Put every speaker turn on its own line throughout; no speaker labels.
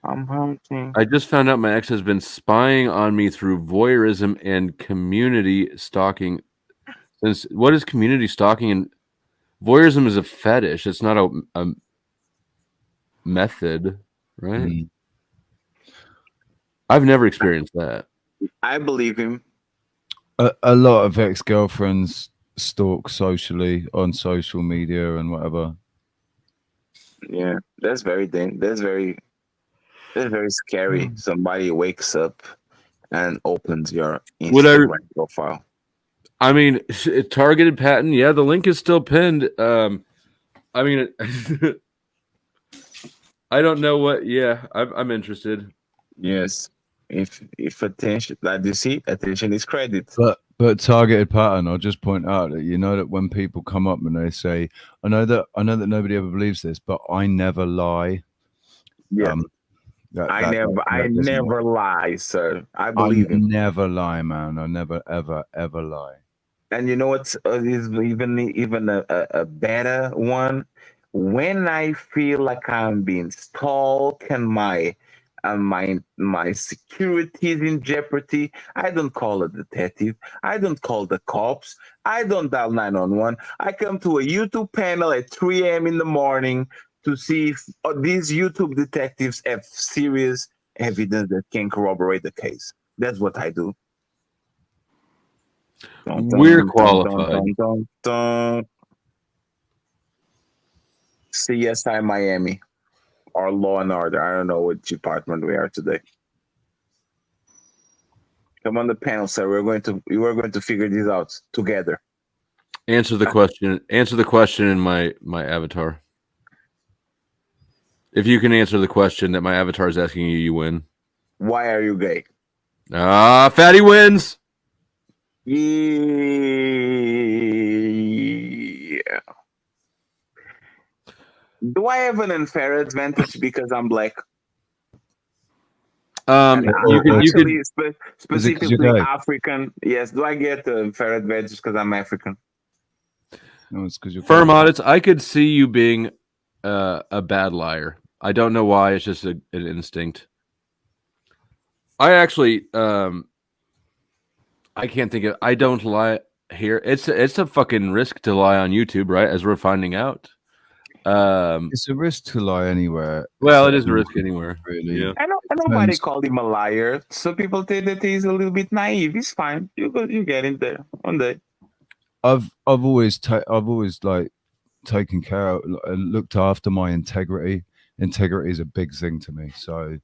I'm hunting.
I just found out my ex has been spying on me through voyeurism and community stalking. Since what is community stalking? And voyeurism is a fetish. It's not a method, right?
Mm.
I've never experienced that.
I believe him.
A lot of ex-girlfriends stalk socially on social media and whatever.
Yeah, that's very that's very scary. Somebody wakes up and opens your Instagram profile.
I mean, targeted patent. Yeah, the link is still pinned. I mean, I don't know what. Yeah, I'm interested.
Yes, if attention, like you see, attention is credit.
But targeted pattern. I'll just point out that you know that when people come up and they say, I know that nobody ever believes this, but I never lie.
Yeah. I never lie, sir. I believe him.
Never lie, man. I never, ever lie.
And you know what's is even a better one? When I feel like I'm being stalked and my security is in jeopardy, I don't call a detective. I don't call the cops. I don't dial 911. I come to a YouTube panel at 3 a.m. in the morning to see if these YouTube detectives have serious evidence that can corroborate the case. That's what I do.
We're qualified.
CSI Miami or Law and Order. I don't know which department we are today. Come on the panel, sir. We're going to figure this out together.
Answer the question. Answer the question in my avatar. If you can answer the question that my avatar is asking you, you win.
Why are you gay?
Fatty wins.
Yeah. Do I have an unfair advantage because I'm black? Specifically African. Yes. Do I get an unfair advantage because I'm African?
No, it's because you're
firm audits. I could see you being a bad liar. I don't know why. It's just an instinct. I actually, I can't think of. I don't lie here. It's a fucking risk to lie on YouTube, right? As we're finding out.
It's a risk to lie anywhere.
Well, it is a risk anywhere. Really. Yeah.
I know. Nobody called him a liar. So people say that he's a little bit naive. He's fine. You get in there one day.
I've always like taken care of and looked after my integrity. Integrity is a big thing to me. So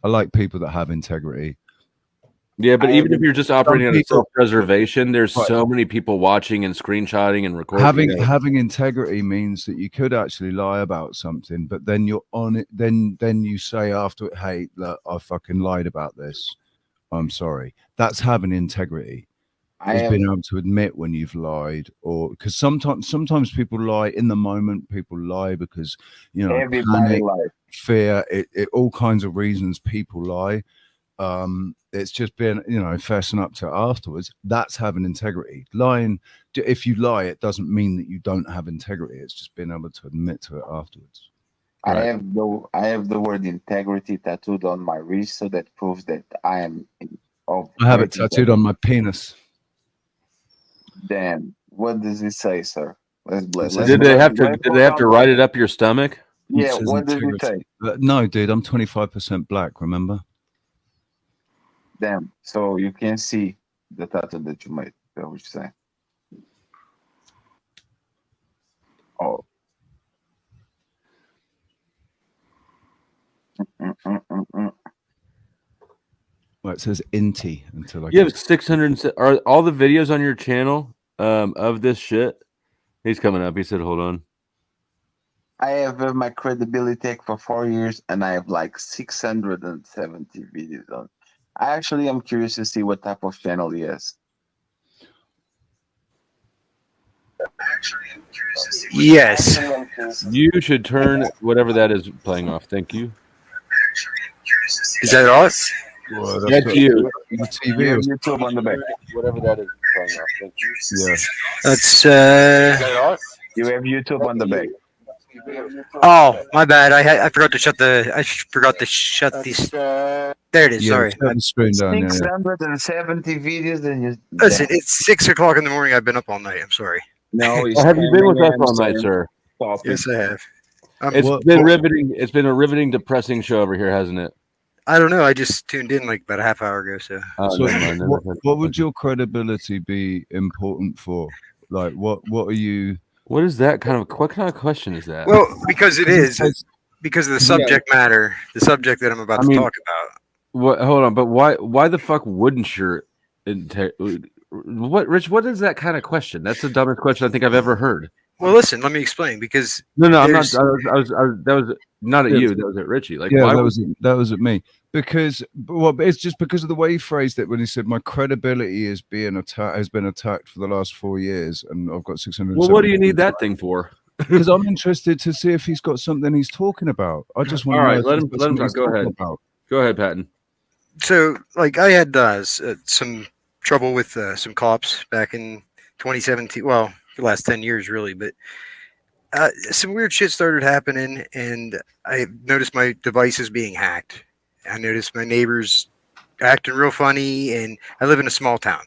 I like people that have integrity.
Yeah, but even if you're just operating on self-preservation, there's so many people watching and screenshotting and recording.
Having integrity means that you could actually lie about something, but then you're on it. Then you say after it, "Hey, look, I fucking lied about this. I'm sorry." That's having integrity. Is being able to admit when you've lied, or because sometimes people lie in the moment. People lie because panic, fear, it all kinds of reasons people lie. It's just been fessing up to it afterwards. That's having integrity. Lying, if you lie, it doesn't mean that you don't have integrity. It's just being able to admit to it afterwards.
Right. I have the word integrity tattooed on my wrist, so that proves that I am.
I have it tattooed on my penis.
Damn, what does it say, sir?
Did they have to write it up your stomach?
Yeah, what does it say?
No, dude, I'm 25% black. Remember?
Damn. So you can see the tattoo that you made. What you say? Oh.
Well, it says Inti until
you have 600. Are all the videos on your channel of this shit? He's coming up. He said, "Hold on."
I have my credibility tech for 4 years, and I have like 670 videos on. I actually am curious to see what type of channel he has.
Yes.
You should turn whatever that is playing off. Thank you.
Is that us?
Well,
that's you.
The TV
is YouTube on the back.
Whatever that is playing off. Thank you.
Yeah.
That's
You have YouTube on the back.
Oh, my bad. I forgot to shut these. There it is.
Yeah,
Sorry.
shut the screen down. Yeah, yeah.
670 videos and you
Listen, it's 6 o'clock in the morning. I've been up all night. I'm sorry.
no, he's
Have you been with us
coming
all
in,
night,
sir.
sir?
Stop it.
Yes, I have.
It's
What-
been
what-
riveting. It's been a riveting, depressing show over here, hasn't it?
I don't know. I just tuned in like about a half hour ago. So
Oh,
So
never mind. Never
what,
mind.
what would your credibility be important for? Like, what are you?
What is that kind of? What kind of question is that?
well, because it is
Because-
because of the subject matter, the subject that I'm about
I
to
mean-
talk about.
What? Hold on, but why? Why the fuck wouldn't your? What, Rich? What is that kind of question? That's the dumbest question I think I've ever heard.
Well, listen. Let me explain. Because
No, I'm not.
There's-
That was not at
Yeah.
you. That was at Richie. Like,
Yeah,
why?
that was at me. Because well, it's just because of the way he phrased it when he said my credibility has been attacked for the last 4 years, and I've got 600.
Well, what do you need that thing for?
Because I'm interested to see if he's got something he's talking about. I just want
All
to
right,
know if
let
he's
him-
got
let him
something
talk. Go
he's
ahead.
talking about.
Go ahead, Patton.
so, like, I had some trouble with some cops back in 2017. Well, for the last 10 years, really. But some weird shit started happening, and I noticed my devices being hacked. I noticed my neighbors acting real funny, and I live in a small town.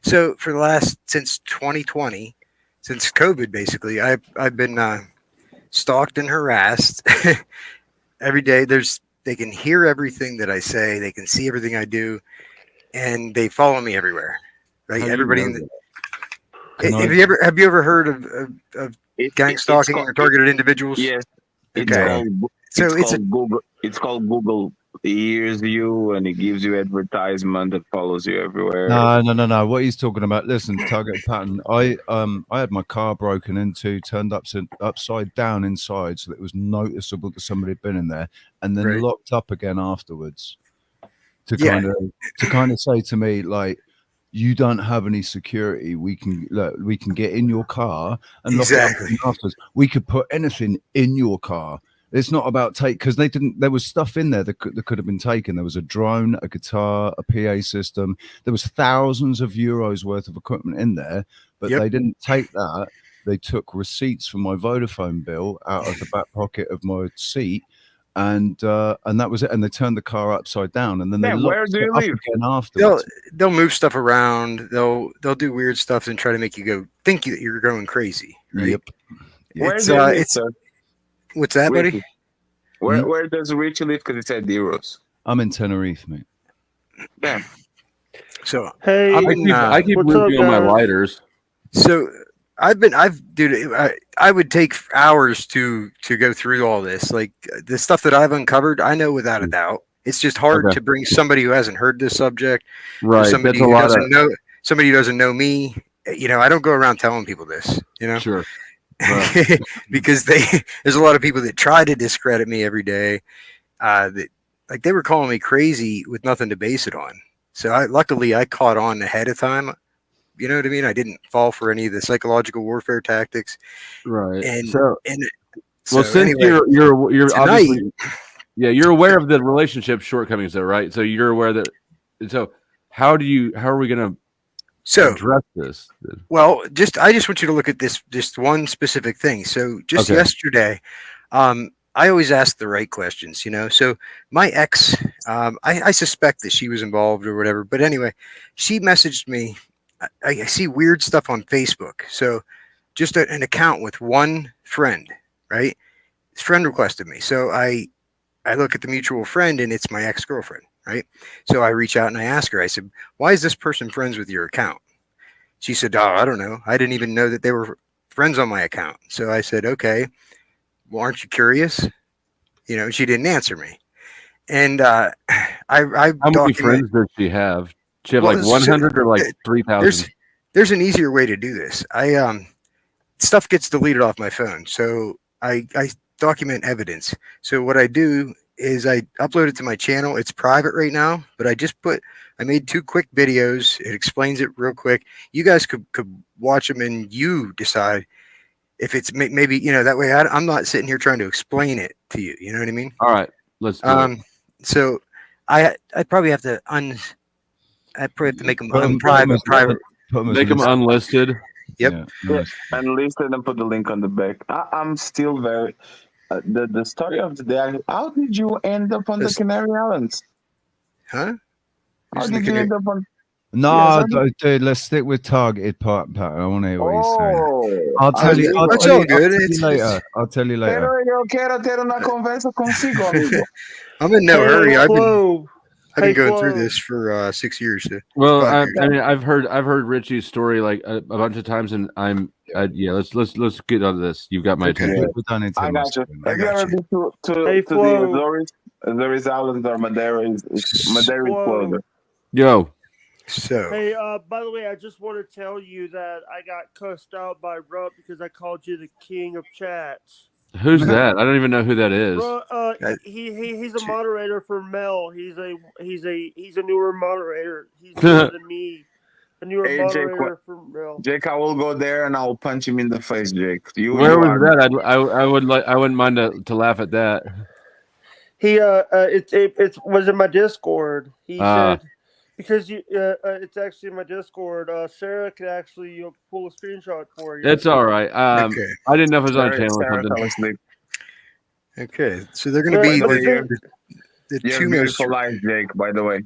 So for the since 2020, since COVID, basically, I've been stalked and harassed every day. They can hear everything that I say, they can see everything I do, and they follow me everywhere. Right?
How do you
Everybody.
know that?
Can I-
Have you ever heard of gang
It's
stalking
called-
or targeted individuals?
Yes, it's
Okay.
called.
So
it's
it's
called Google. It's called Google. It hears you and it gives you advertisement that follows you everywhere.
No. What he's talking about? Listen, target pattern. I had my car broken into, turned upside down inside, so that it was noticeable that somebody had been in there, and then
Right.
locked up again afterwards. To
Yeah.
kind of say to me like, you don't have any security. We can get in your car and lock it up
Exactly.
afterwards. We could put anything in your car. It's not about because they didn't. There was stuff in there that could have been taken. There was a drone, a guitar, a PA system. There was thousands of euros worth of equipment in there, but
Yep.
they didn't take that. They took receipts for my Vodafone bill out of the back pocket of my seat, and that was it. And they turned the car upside down, and then they
Man, where
locked
do
it
you
up
live?
again afterwards.
They'll move stuff around. They'll do weird stuff and try to make you think that you're going crazy. Right?
Yep.
Where
It's
do you live,
it's
sir?
what's that, buddy?
Richie? Where does Richie live? Because it said Euros.
I'm in Tenerife, mate.
Damn.
So
Hey,
I keep
what's up,
Ruby on my
guys?
lighters.
So dude, I would take hours to go through all this. Like the stuff that I've uncovered, I know without a doubt. It's just hard
Okay.
to bring somebody who hasn't heard this subject, or
Right.
somebody
That's a
who
lot of.
doesn't know somebody who doesn't know me. You know, I don't go around telling people this. You know,
Sure.
because there's a lot of people that try to discredit me every day. That like they were calling me crazy with nothing to base it on. So luckily I caught on ahead of time. You know what I mean? I didn't fall for any of the psychological warfare tactics.
Right.
And
So,
so
well, since
anyway,
you're
tonight-
obviously, yeah, you're aware of the relationship shortcomings, though, right? So you're aware that. So how are we going to
so
address this?
well, I just want you to look at this just one specific thing. So just
Okay.
yesterday, I always ask the right questions, you know. So my ex, I suspect that she was involved or whatever. But anyway, she messaged me. I see weird stuff on Facebook. So just an account with one friend, right? His friend requested me. So I look at the mutual friend and it's my ex-girlfriend, right? So I reach out and I ask her, I said, why is this person friends with your account? She said, oh, I don't know. I didn't even know that they were friends on my account. So I said, okay, well, aren't you curious? You know, she didn't answer me. And I
How many friends does she have? She have
Well,
like 100 or like 3,000?
There's an easier way to do this. Stuff gets deleted off my phone, so I document evidence. So what I do is I upload it to my channel. It's private right now, but I made 2 quick videos. It explains it real quick. You guys could watch them and you decide if it's maybe, you know, that way I'm not sitting here trying to explain it to you. You know what I mean?
All right, let's do it.
So I'd probably have to make them
Put 'em
private.
put 'em as
Make them unlisted.
Yep.
Yeah,
Yeah,
nice.
and listen and put the link on the back. I'm still very the story of the day. How did you end up on the
This-
Canary Islands?
Huh?
How
Who's in the
did you
Canary?
end up on? Yes,
No,
I did.
dude, let's stick with targeted part. I want to hear what he's saying.
Oh,
I'll
I
tell you.
did.
I'll
It's
tell
all
you. I'll
good.
tell you later. I'll tell you later.
Pero eu quero ter uma conversa consigo, amigo.
I'm in no hurry. I've been
Hey,
going through
Flo.
this for 6 years. So,
Well,
5
I
years.
mean, I've heard Richie's story like a bunch of times, and yeah. Let's get on this. You've got my
Okay.
attention.
We don't need to
I got you.
I
Have you
got
ever
you.
been to
Hey,
the
Flo.
Azores? Azores Islands or Madeira is Madeira is
Flo.
closer.
Yo,
So,
Hey, by the way, I just want to tell you that I got cussed out by Rupp because I called you the king of chats.
who's that? I don't even know who that is.
Rupp, he's a moderator for Mel. He's a newer moderator. He's newer than me. A newer
Hey, Jake,
moderator for Mel.
Jake, I will go there and I'll punch him in the face, Jake.
Where
You
was
are
that? I would like. I wouldn't mind to laugh at that.
He it was in my Discord. He said because it's actually in my Discord. Sarah could actually pull a screenshot for you.
It's all right.
okay.
I didn't know if it was on a
Sarah,
channel or
Sarah
something.
fell asleep.
Okay. So they're going to
But-
be
but
the-
the
You have
two most.
beautiful eyes, Jake, by the way.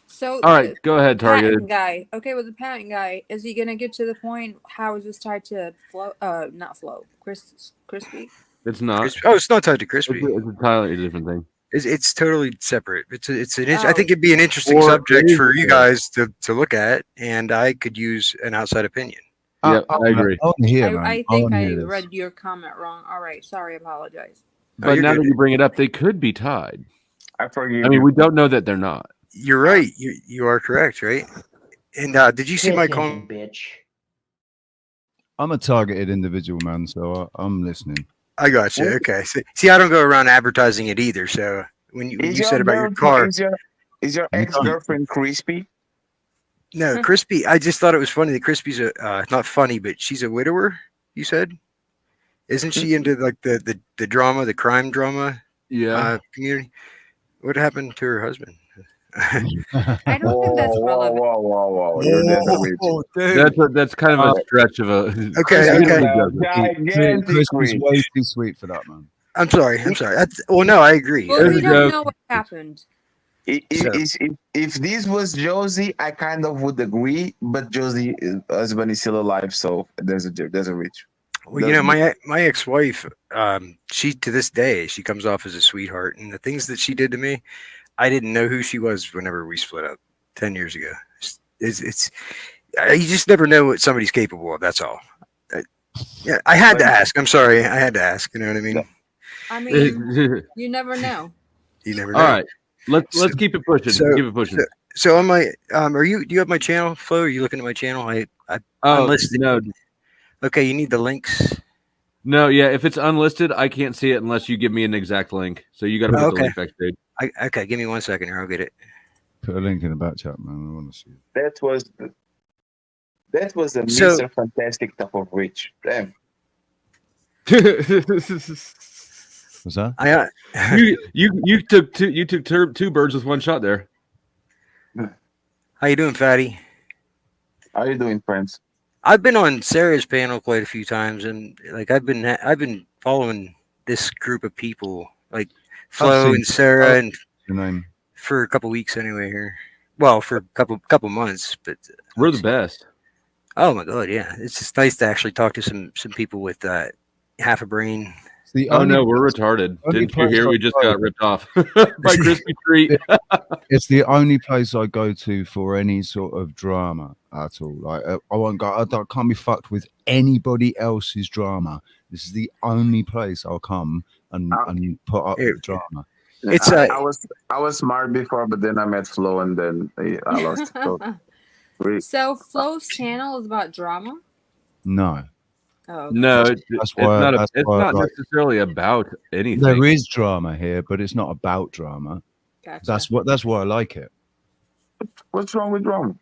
So
All right, go ahead,
the patent
Targeted.
guy. Okay, with the patent guy, is he gonna get to the point? How is this tied to flow? Not flow. Crispy.
It's not.
Oh, it's not tied to
It's
Crispy.
it's entirely a different thing.
It's totally separate. It's an.
Oh.
I think it'd be an interesting
Or
subject
is
for
it?
you guys to look at, and I could use an outside opinion.
Yeah, I agree.
I want to hear, man.
I
I
think
wanna
I
hear this.
read your comment wrong. All right, sorry, apologize.
But
you're
now
good.
that you bring it up, they could be tied.
I forgive
I mean,
you.
we don't know that they're not.
You're right. You are correct, right? And did you see my comment?
bitch.
I'm a targeted individual, man. So I'm listening.
I got you. Okay. See, I don't go around advertising it either. So when you said about your car,
Is your ex-girlfriend crispy?
no, Crispy. I just thought it was funny that Crispy's not funny, but she's a widower. You said, isn't she into like the drama, the crime drama
Yeah.
community? What happened to her husband?
I don't think that's relevant.
Whoa. You're dead to reach.
That's kind of a stretch of a.
Okay,
He
okay.
does it.
Gigantic
Christmas
reach.
way too sweet for that, man.
I'm sorry. Well, no, I agree.
Well,
There's
we
a
don't
joke.
know what happened.
If this was Josie, I kind of would agree, but Josie husband is still alive, so there's a reach.
Well, you know, my ex-wife, she to this day she comes off as a sweetheart, and the things that she did to me, I didn't know who she was whenever we split up 10 years ago. It's you just never know what somebody's capable of. That's all. Yeah, I had to ask. I'm sorry, I had to ask. You know what I mean?
I mean, you never know.
You never know.
All right, let's keep it pushing. Keep it pushing.
So on my do you have my channel, Flo? Are you looking at my channel? I
Oh
unlisted.
no,
Okay, you need the links.
no, yeah. If it's unlisted, I can't see it unless you give me an exact link. So you got to put
Okay.
the link backstage.
Okay, give me 1 second here. I'll get it.
Put a link in the back chat, man. I want to see it.
That was a
So-
Mr. Fantastic type of reach. Damn.
Was that?
you took two birds with one shot there.
How you doing, Fatty?
How you doing, friends?
I've been on Sarah's panel quite a few times, and like I've been following this group of people, like Flo
seen-
and Sarah, and
Your name?
for a couple weeks anyway here. Well, for a couple months, but
We're the best.
oh my god, yeah, it's just nice to actually talk to some people with half a brain.
It's the
Oh
only-
no, we're retarded.
only
Didn't you
place
hear? We
I
just
go.
got ripped off by Crispy Treat.
It's the only place I go to for any sort of drama at all. Like I won't go. I can't be fucked with anybody else's drama. This is the only place I'll come and put up
Here.
with drama.
It's
I was smart before, but then I met Flo, and then I lost.
So Flo's channel is about drama.
No,
Oh,
No,
That's
it's
why-
not.
that's
It's
why I
not
like-
necessarily about anything.
there is drama here, but it's not about drama.
gotcha.
That's why I like it.
What's wrong with drama?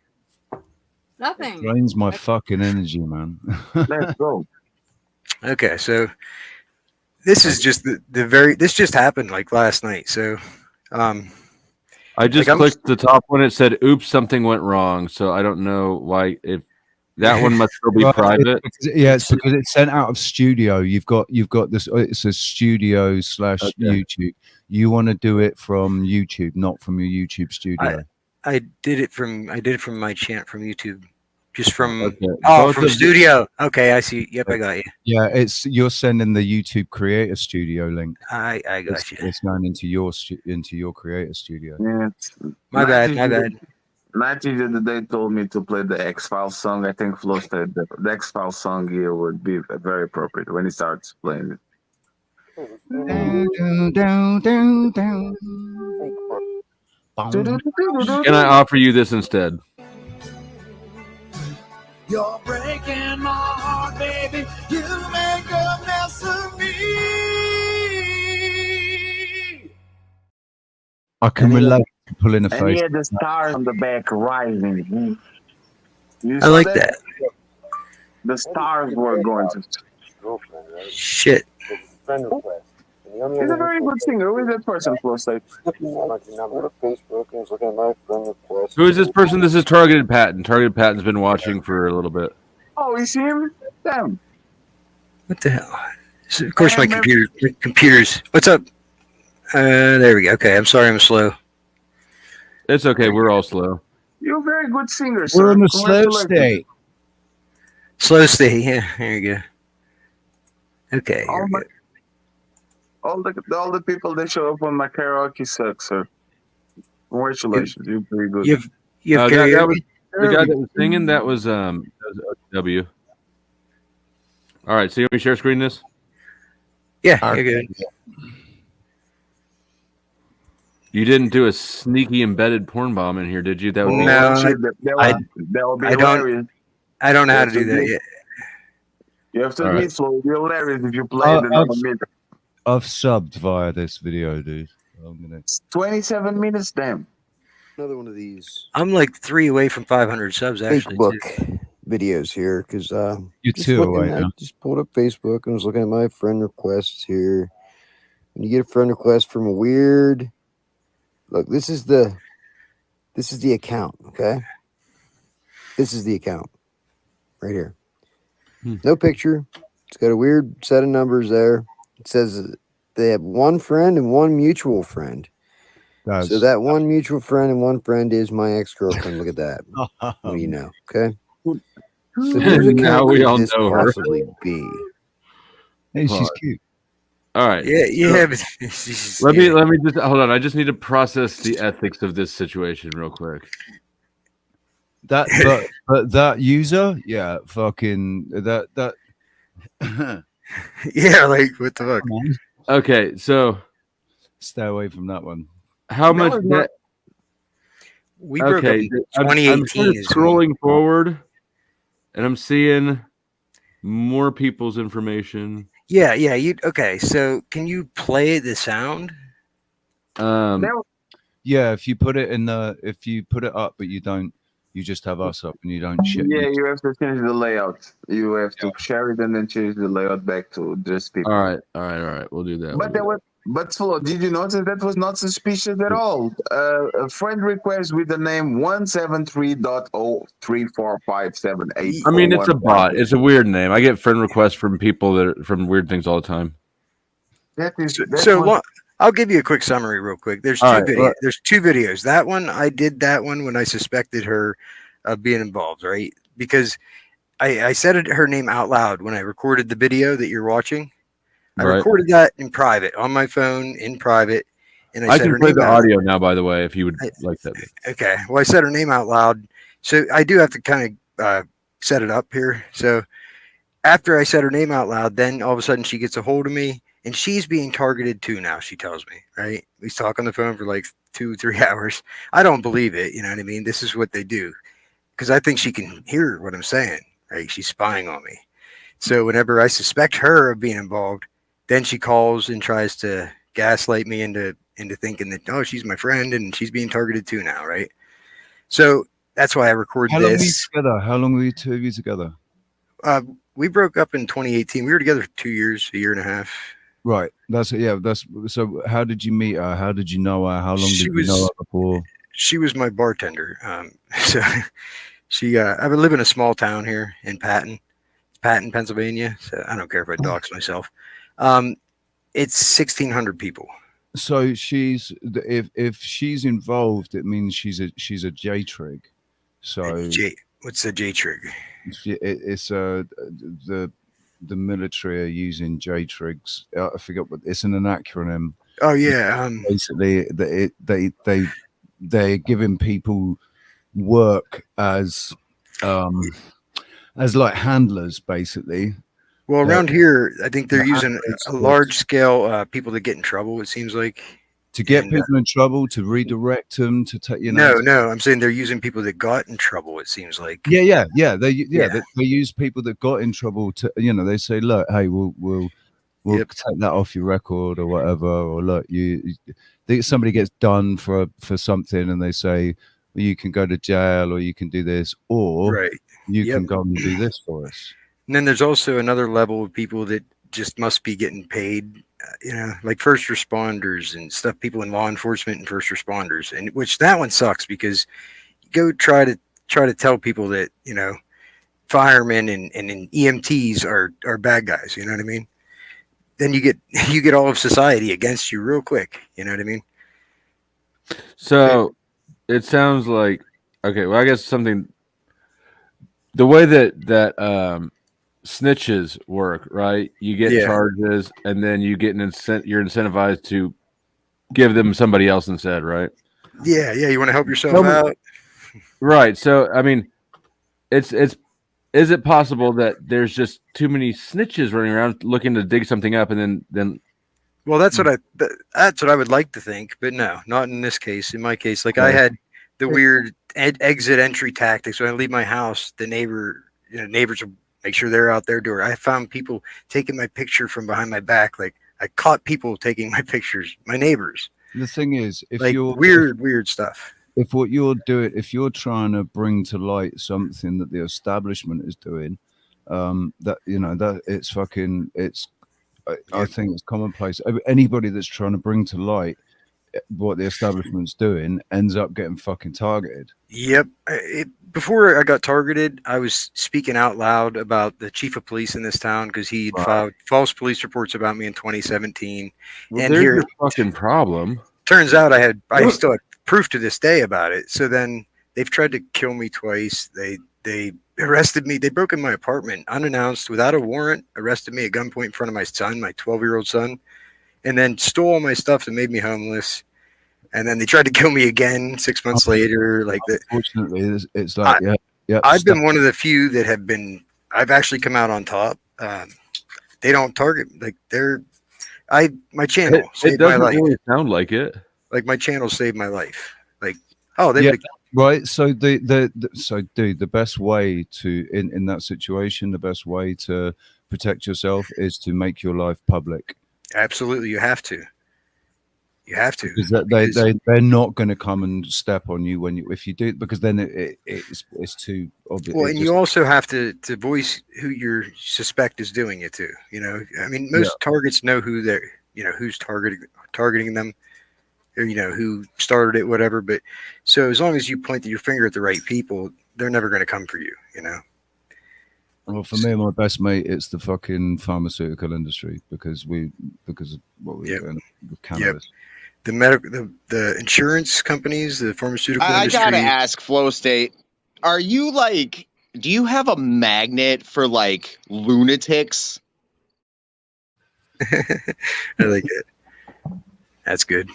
Nothing.
Drains my fucking energy, man.
Let's go.
okay. So this is just this just happened like last night. So
I just
Like, I'm-
clicked the top one. It said, "Oops, something went wrong." So I don't know why. If That one must still be
Right,
private.
it's because it's sent out of studio. You've got this. It says studio / YouTube. You want to do it from YouTube, not from your YouTube studio.
I did it from my chant from YouTube. Just from
Okay.
from studio. Okay, I see. Yep, I got you.
Yeah, you're sending the YouTube Creator Studio link.
I got you.
It's going into your Creator Studio.
Yeah.
My bad.
90 the other day told me to play the X-Files song. I think Flo said the X-Files song here would be very appropriate when he starts playing it.
Can I offer you this instead?
You're breaking my heart, baby. You make a mess of me.
I can relate to pulling a
And
face.
he had the stars on the back rising.
I like that.
The stars were going to.
Shit.
He's a very good singer. Who is that person, Flo?
Who is this person? This is Targeted Patton. Targeted Patton's been watching for a little bit.
Oh, you see him? Damn.
What the hell? So, of course, my computers. What's up? There we go. Okay, I'm sorry, I'm slow.
It's okay. We're all slow.
You're a very good singer, sir.
We're in the slow state.
Slow state. Yeah, there you go. Okay.
All the people that show up on my karaoke suck, sir. Congratulations, you're pretty good.
You have
that was the guy that was singing. That was OW. All right, so you want me to share screen this?
Yeah, you're good.
You didn't do a sneaky embedded porn bomb in here, did you? That would be
that would be hilarious.
I don't know how to do that yet.
You have to admit, Flo, it'd be hilarious if you played another minute.
I've subbed via this video, dude.
27 minutes, damn.
Another one of these.
I'm like 3 away from 500 subs, actually.
Facebook videos here because
you're 2 away.
I just pulled up Facebook and was looking at my friend requests here. When you get a friend request from a weird, look, this is the account, okay? This is the account right here. No picture. It's got a weird set of numbers there. It says they have one friend and one mutual friend. So that one mutual friend and one friend is my ex-girlfriend. Look at that. What do you know? Okay. So
now we all know her.
Possibly be.
Hey, she's cute.
All right.
Yeah.
Let me just hold on. I just need to process the ethics of this situation real quick.
But that user, yeah, fucking that.
Yeah, like what the fuck?
Okay, so
stay away from that one.
How much that?
We broke up in 2018.
I'm scrolling forward, and I'm seeing more people's information.
Yeah. Okay, so can you play the sound?
Yeah, if you put it up, but you don't. You just have us up and you don't shit.
Yeah, you have to change the layout. You have to share it and then change the layout back to just people.
All right. We'll do that.
But Flo, did you notice that was not suspicious at all? A friend request with the name 173.0345788.
I mean, it's a bot. It's a weird name. I get friend requests from people that are from weird things all the time.
I'll give you a quick summary real quick. There's There's 2 videos. That one, I did that one when I suspected her of being involved, right? Because I said her name out loud when I recorded the video that you're watching. I recorded that in private on my phone in private. And I said
can play the audio now, by the way, if you would like that.
Okay. Well, I said her name out loud. So I do have to kind of set it up here. So after I said her name out loud, then all of a sudden she gets a hold of me. And she's being targeted too now, she tells me, right? We talk on the phone for like 2-3 hours. I don't believe it. You know what I mean? This is what they do. Because I think she can hear what I'm saying, right? She's spying on me. So whenever I suspect her of being involved, then she calls and tries to gaslight me into thinking that, oh, she's my friend and she's being targeted too now, right? So that's why I recorded this.
How long were you 2 of you together?
We broke up in 2018. We were together for 2 years, a year and a half.
Right. That's so. How did you meet her? How did you know her? How long did you know her before?
She was my bartender. So I live in a small town here in Patton, Pennsylvania. So I don't care if I dox myself. It's 1,600 people.
So she's if she's involved, it means she's a J trig. So
What's the J trig?
it's the military are using J trigs. I forget what it's an acronym.
Oh yeah.
Basically, they're giving people work as like handlers, basically.
Well, around here, I think they're using a large scale people that get in trouble. It seems like
to get people in trouble, to redirect them, to take
No, I'm saying they're using people that got in trouble. It seems like
They use people that got in trouble to they say, look, hey, we'll take that off your record or whatever, or look, somebody gets done for something and they say, well, you can go to jail or you can do this or you can go and do this for us.
And then there's also another level of people that just must be getting paid, like first responders and stuff, people in law enforcement and first responders, and which that one sucks because you go try to tell people that, firemen and EMTs are bad guys. You know what I mean? Then you get all of society against you real quick. You know what I mean?
So it sounds like, okay, well, I guess the way that snitches work, right? You get charges and then you get you're incentivized to give them somebody else instead, right?
Yeah. You want to help yourself out.
Right. So, I mean, is it possible that there's just too many snitches running around looking to dig something up and then
well, that's what I would like to think, but no, not in this case. In my case, like I had the weird exit entry tactics. When I leave my house, the neighbors will make sure they're out their door. I found people taking my picture from behind my back. Like I caught people taking my pictures, my neighbors.
The thing is, if
like
you're
weird stuff.
If what you're doing, if you're trying to bring to light something that the establishment is doing, that it's fucking, I think it's commonplace. Anybody that's trying to bring to light what the establishment's doing ends up getting fucking targeted.
Yep. Before I got targeted, I was speaking out loud about the chief of police in this town because he had filed false police reports about me in 2017.
Well,
and
there's
here,
your fucking problem.
Turns out I still had proof to this day about it. So then they've tried to kill me twice. They arrested me. They broke in my apartment unannounced without a warrant, arrested me at gunpoint in front of my son, my 12-year-old son, and then stole all my stuff and made me homeless. And then they tried to kill me again 6 months later. Like that.
Unfortunately, it's like,
I've been one of the few that I've actually come out on top. They don't target, like my channel saved my life.
It doesn't really sound like it.
Like my channel saved my life. Like,
right. So the best way to, in that situation, the best way to protect yourself is to make your life public.
Absolutely. You have to.
Because they're not going to come and step on you if you do, because then it's too obvious.
Well, and you also have to voice who you suspect is doing it to. I mean, most targets know who they're, who's targeting them, or who started it, whatever. But so as long as you point your finger at the right people, they're never going to come for you.
Well, for me and my best mate, it's the fucking pharmaceutical industry because of what we're doing with cannabis.
Yep. The insurance companies, the pharmaceutical industry.
I gotta ask, Flow State, do you have a magnet for lunatics?
I like it. That's good.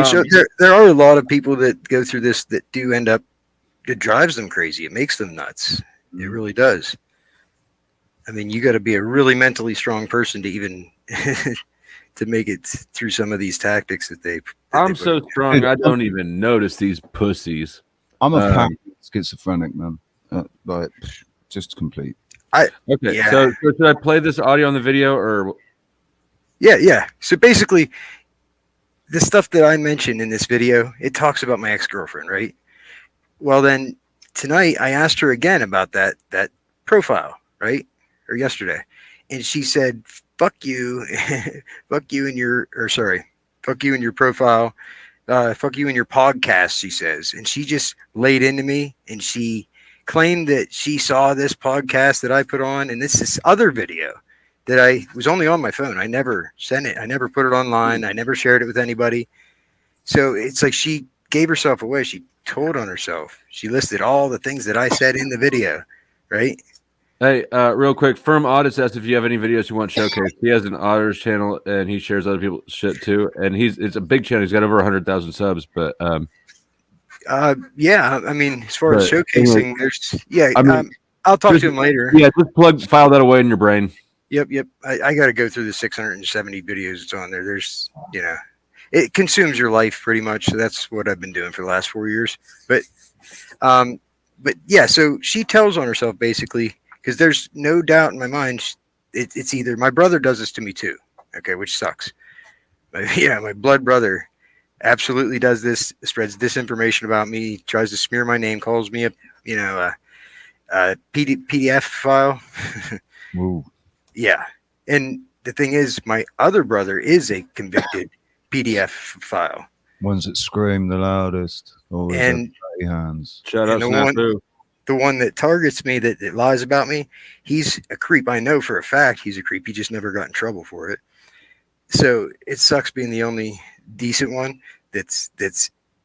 So there are a lot of people that go through this that do end up, it drives them crazy. It makes them nuts. It really does. I mean, you got to be a really mentally strong person to even to make it through some of these tactics that
I'm so strong, I don't even notice these pussies.
I'm a schizophrenic, man. Just complete.
So should I play this audio on the video or?
Yeah. So basically, the stuff that I mentioned in this video, it talks about my ex-girlfriend, right? Well, then tonight I asked her again about that profile, right? Or yesterday, and she said, fuck you and your profile, fuck you and your podcast, she says. And she just laid into me and she claimed that she saw this podcast that I put on, and this other video that I was only on my phone. I never sent it. I never put it online. I never shared it with anybody. So it's like she gave herself away. She told on herself. She listed all the things that I said in the video, right?
Hey, real quick, Firm Audits asked if you have any videos you want showcased. He has an auditors channel and he shares other people's shit too. And it's a big channel. He's got over 100,000 subs. But
yeah, I mean, as far as
But
showcasing, I'll talk to him later.
Yeah, just file that away in your brain.
Yep. I got to go through the 670 videos that's on there. There's, it consumes your life pretty much. So that's what I've been doing for the last 4 years. But yeah, so she tells on herself basically, because there's no doubt in my mind, it's either my brother does this to me too, okay, which sucks. But yeah, my blood brother absolutely does this, spreads disinformation about me, tries to smear my name, calls me a PDF file.
Ooh.
Yeah, and the thing is, my other brother is a convicted PDF file.
Ones that scream the loudest. Always
And
have hands.
Shout out
And
Snafu.
the one that targets me, that lies about me, he's a creep. I know for a fact he's a creep. He just never got in trouble for it. So it sucks being the only decent one.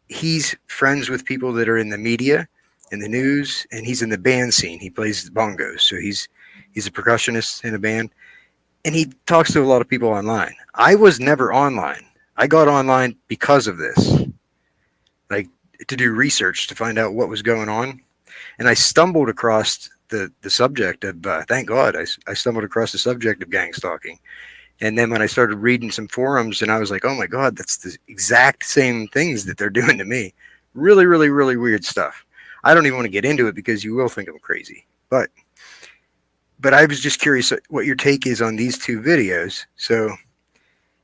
He's friends with people that are in the media, in the news, and he's in the band scene. He plays the bongos, so he's a percussionist in a band, and he talks to a lot of people online. I was never online. I got online because of this, like to do research to find out what was going on. And I stumbled across the subject of, thank God, I stumbled across the subject of gang stalking. And then when I started reading some forums, and I was like, oh my God, that's the exact same things that they're doing to me. Really, really, really weird stuff. I don't even want to get into it because you will think I'm crazy. But I was just curious what your take is on these two videos. So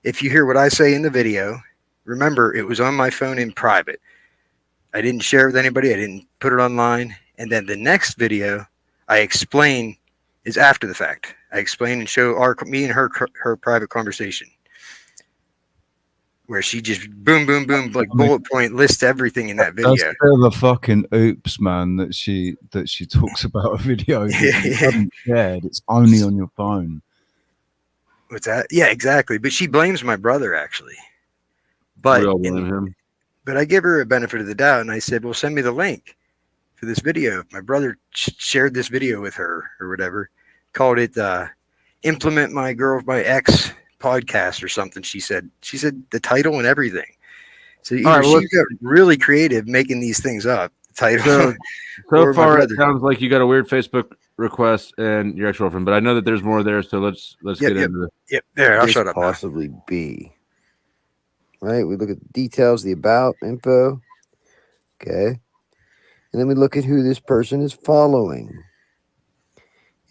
if you hear what I say in the video, remember, it was on my phone in private. I didn't share it with anybody. I didn't put it online. And then the next video I explain is after the fact. I explain and show me and her private conversation, where she just boom, boom, boom, like bullet point lists everything in that video.
That's a bit of a fucking oops, man, that she talks about a video that you haven't shared. It's only on your phone.
What's that? Yeah, exactly. But she blames my brother, actually. But
We all blame him.
But I give her a benefit of the doubt, and I said, well, send me the link for this video. My brother shared this video with her or whatever, called it Implement My Ex Podcast or something. She said the title and everything. So she got really creative making these things up. The title.
So far, it sounds like you got a weird Facebook request and your ex-girlfriend, but I know that there's more there, so let's get into it.
Yep, there, I'll
This
shut up now.
possibly be. Right, we look at the details, the about info. Okay. And then we look at who this person is following.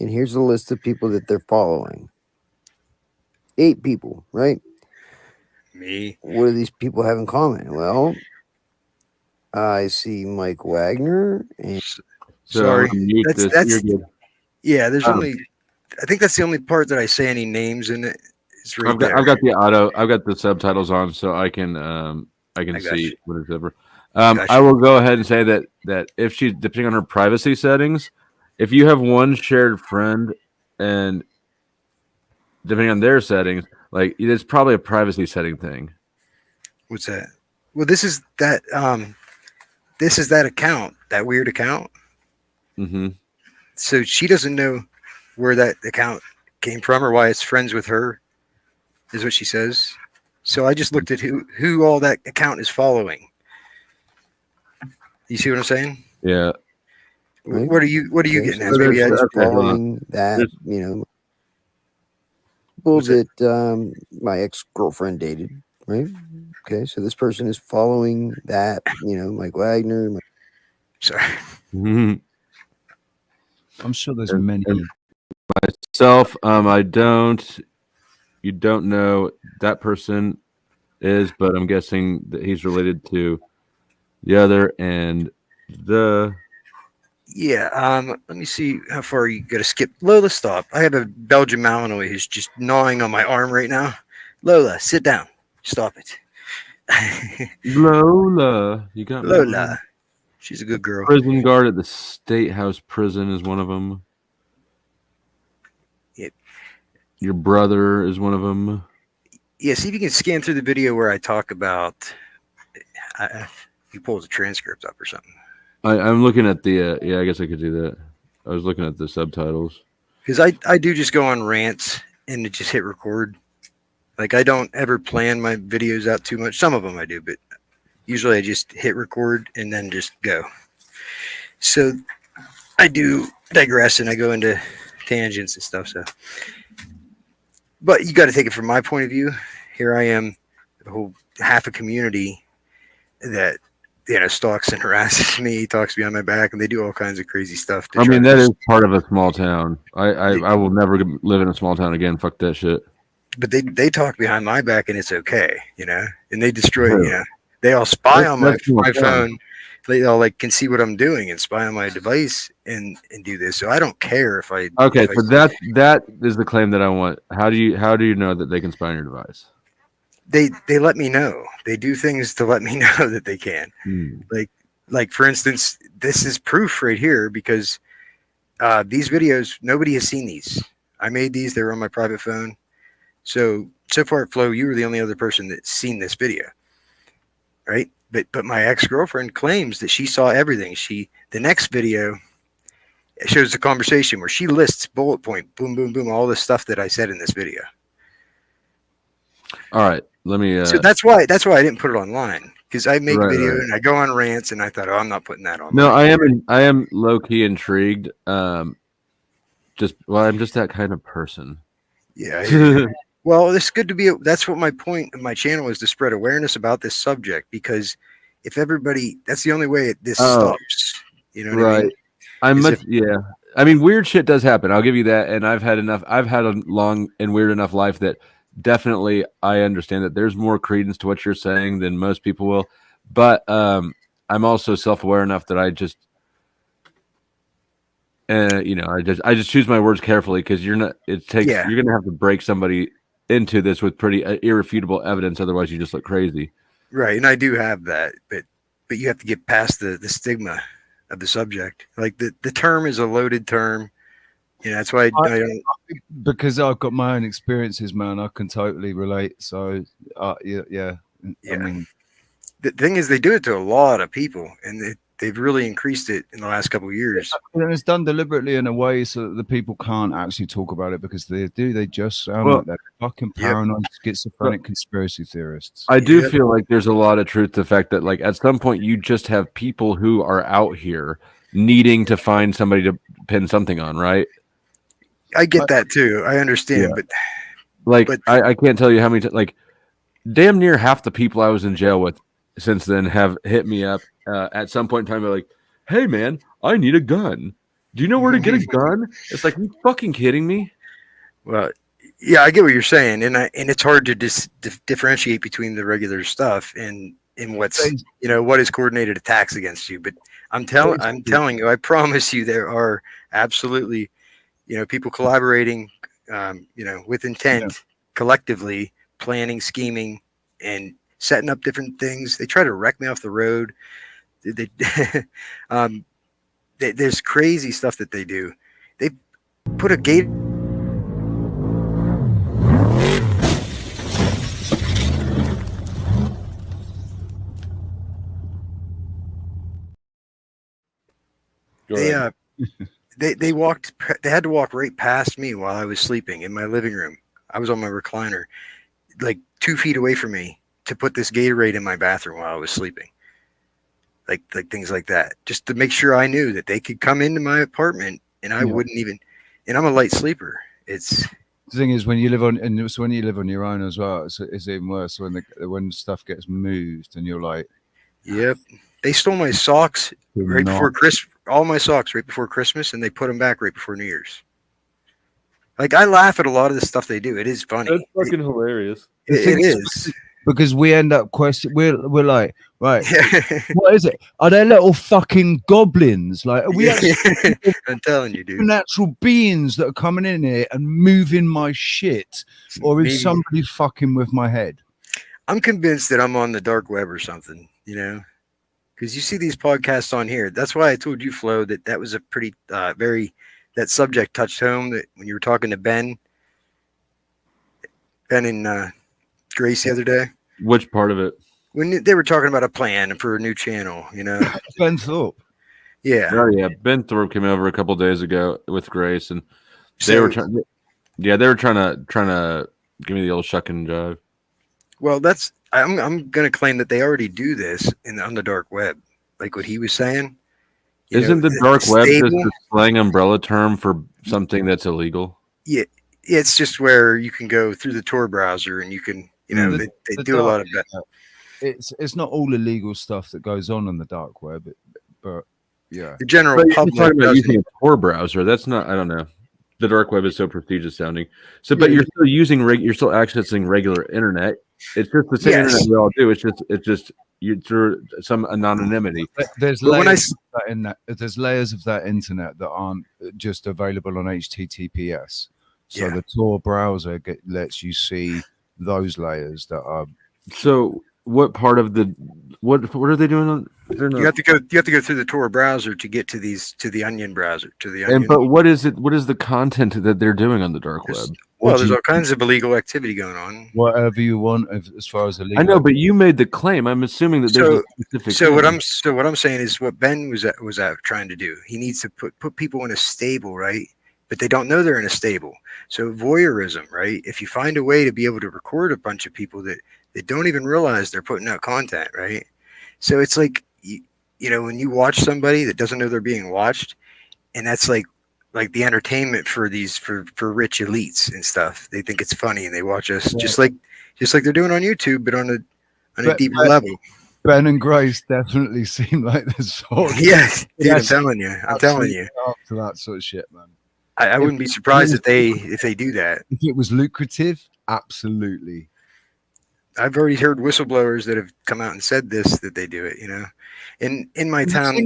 And here's a list of people that they're following. 8 people, right?
Me.
What do these people have in common? Well, I see Mike Wagner. And
Sorry.
You're good.
Yeah, there's only, I think that's the only part that I say any names in it. It's right there.
I've got the subtitles on, so I can see whatever. I will go ahead and say that if she's, depending on her privacy settings, if you have one shared friend and depending on their settings, like it's probably a privacy setting thing.
What's that? Well, this is that account, that weird account.
Mm-hmm.
So she doesn't know where that account came from or why it's friends with her, is what she says. So I just looked at who all that account is following. You see what I'm saying?
Yeah.
Right.
What are you getting at?
So
Maybe I
there's
just
following that, people that my ex-girlfriend dated, right? Okay, so this person is following that, Mike Wagner.
Sorry.
Mm-hmm.
I'm sure there's many.
Myself, you don't know that person is, but I'm guessing that he's related to the other and the.
Yeah, let me see how far you got to skip. Lola, stop. I have a Belgian Malinois who's just gnawing on my arm right now. Lola, sit down. Stop it.
Lola, you got
Lola. She's a good girl.
Prison guard at the State House Prison is one of them.
Yep.
Your brother is one of them.
Yeah, see if you can scan through the video where I talk about. You pull the transcript up or something.
I'm looking at the. Yeah, I guess I could do that. I was looking at the subtitles.
Because I do just go on rants and just hit record. Like, I don't ever plan my videos out too much. Some of them I do, but usually I just hit record and then just go. So I do digress and I go into tangents and stuff. So, but you got to take it from my point of view. Here I am, the whole half a community that stalks and harasses me, talks behind my back, and they do all kinds of crazy stuff.
I mean, that is part of a small town. I will never live in a small town again. Fuck that shit.
But they talk behind my back, and it's okay, and they destroy, they all spy on my phone. They all can see what I'm doing and spy on my device and do this. So I don't care if I.
Okay,
if
so that is the claim that I want. How do you know that they can spy on your device?
They let me know. They do things to let me know that they can. Like for instance, this is proof right here because these videos, nobody has seen these. I made these. They were on my private phone. So far, Flo, you were the only other person that's seen this video, right? But my ex-girlfriend claims that she saw everything. The next video shows the conversation where she lists bullet point, boom, boom, boom, all the stuff that I said in this video.
All right, let me.
So that's why I didn't put it online because I make a video and I go on rants and I thought, I'm not putting that on.
No, I am low key intrigued. I'm just that kind of person.
Yeah. Well, it's good to be. That's what my point of my channel is, to spread awareness about this subject, because if everybody, that's the only way this stops. You know what I mean?
I mean, weird shit does happen. I'll give you that. And I've had a long and weird enough life that definitely I understand that there's more credence to what you're saying than most people will. But I'm also self-aware enough that I just, I just choose my words carefully, because you're going to have to break somebody into this with pretty irrefutable evidence. Otherwise you just look crazy.
Right. And I do have that, but you have to get past the stigma of the subject. Like the term is a loaded term. That's why I don't.
Because I've got my own experiences, man. I can totally relate. So, yeah. I mean,
the thing is, they do it to a lot of people, and they've really increased it in the last couple of years.
And it's done deliberately in a way so that the people can't actually talk about it, because they just sound like they're fucking paranoid, schizophrenic conspiracy theorists.
I do feel like there's a lot of truth to the fact that, like, at some point you just have people who are out here needing to find somebody to pin something on, right?
I get that too. I understand,
but I can't tell you how many like damn near half the people I was in jail with since then have hit me up at some point in time. They're like, "Hey man, I need a gun. Do you know where to get a gun?" It's like, you fucking kidding me?
Well, yeah, I get what you're saying, and it's hard to differentiate between the regular stuff and what's what is coordinated attacks against you. But I'm telling you, I promise you, there are absolutely people collaborating, with intent, collectively planning, scheming, and setting up different things. They try to wreck me off the road. There's crazy stuff that they do. They put a gate. They walked. They had to walk right past me while I was sleeping in my living room. I was on my recliner, like 2 feet away from me, to put this Gatorade in my bathroom while I was sleeping. Like things like that, just to make sure I knew that they could come into my apartment and I wouldn't even. And I'm a light sleeper. The
thing is, when you live on your own as well, it's even worse when stuff gets moved and you're like,
yep. They stole my socks before Christmas. All my socks right before Christmas, and they put them back right before New Year's. Like, I laugh at a lot of the stuff they do. It is funny.
That's fucking hilarious.
It is.
Because we end up questioning. We're like, right, what is it? Are they little fucking goblins? Like, are we actually
I'm telling you, dude,
natural beings that are coming in here and moving my shit, or is somebody fucking with my head?
I'm convinced that I'm on the dark web or something. Because you see these podcasts on here. That's why I told you, Flo, that was a pretty that subject touched home. That when you were talking to Ben and Grace the other day,
Which part of it?
when they were talking about a plan for a new channel, you know.
Ben Thorpe.
Yeah.
Oh yeah, Ben Thorpe came over a couple days ago with Grace, and they
So-
were trying. Yeah, they were trying to give me the old shuck and jive.
Well, I'm going to claim that they already do this on the dark web, like what he was saying. You
Isn't
know,
the dark web just
stable-
a slang umbrella term for something that's illegal?
Yeah, it's just where you can go through the Tor browser and you can, you know,
The-
they
the
do a lot of
dark-
that.
It's not all illegal stuff that goes on the dark web, but yeah.
The general
But you're
public
talking about
doesn't.
using a Tor browser. That's not. I don't know. The dark web is so prestigious sounding. So, but
Yeah,
you're still using you're still accessing regular internet. It's just the same
Yes.
internet we all do. It's just you through some anonymity.
There's
But when I
layers of that in that. There's layers of that internet that aren't just available on HTTPS. So
Yeah.
the Tor browser lets you see those layers that are.
So, what part of the what are they doing on? They're
You
not,
have to go through the Tor browser to get to the Onion browser, to the Onion.
and but what is it? What is the content that they're doing on the dark
There's-
web?
well, there's all kinds of illegal activity going on.
Whatever you want as far as illegal.
I know, but you made the claim. I'm assuming that there's a specific.
So what
claim.
I'm saying is what Ben was trying to do. He needs to put people in a stable, right? But they don't know they're in a stable. So voyeurism, right? If you find a way to be able to record a bunch of people that don't even realize they're putting out content, right? So it's like you know, when you watch somebody that doesn't know they're being watched, and that's like the entertainment for these for rich elites and stuff. They think it's funny and they watch us just like they're doing on YouTube, but on a deeper level.
Ben and Grace definitely seem like the sort.
Yes, dude, I'm
Yes.
telling you. I'm telling you.
Up to that sort of shit, man.
I wouldn't be surprised if they do that.
If it was lucrative, absolutely.
I've already heard whistleblowers that have come out and said that they do it, you know. In my town,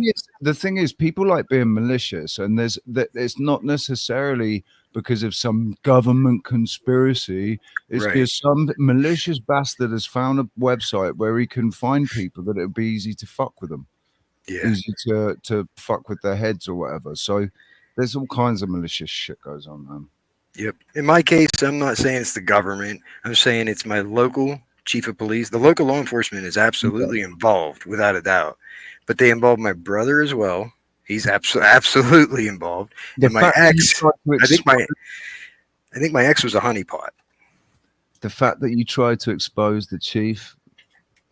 The thing is, people like being malicious, and it's not necessarily because of some government conspiracy. It's
Right.
because some malicious bastard has found a website where he can find people that it would be easy to fuck with them,
yeah.
easy to fuck with their heads or whatever. So there's all kinds of malicious shit goes on, man.
Yep. In my case, I'm not saying it's the government. I'm saying it's my local chief of police. The local law enforcement is absolutely involved, without a doubt. But they involve my brother as well. He's absolutely involved. And my
fact that you
ex,
tried to
I think my ex was a honeypot.
the fact that you tried to expose the chief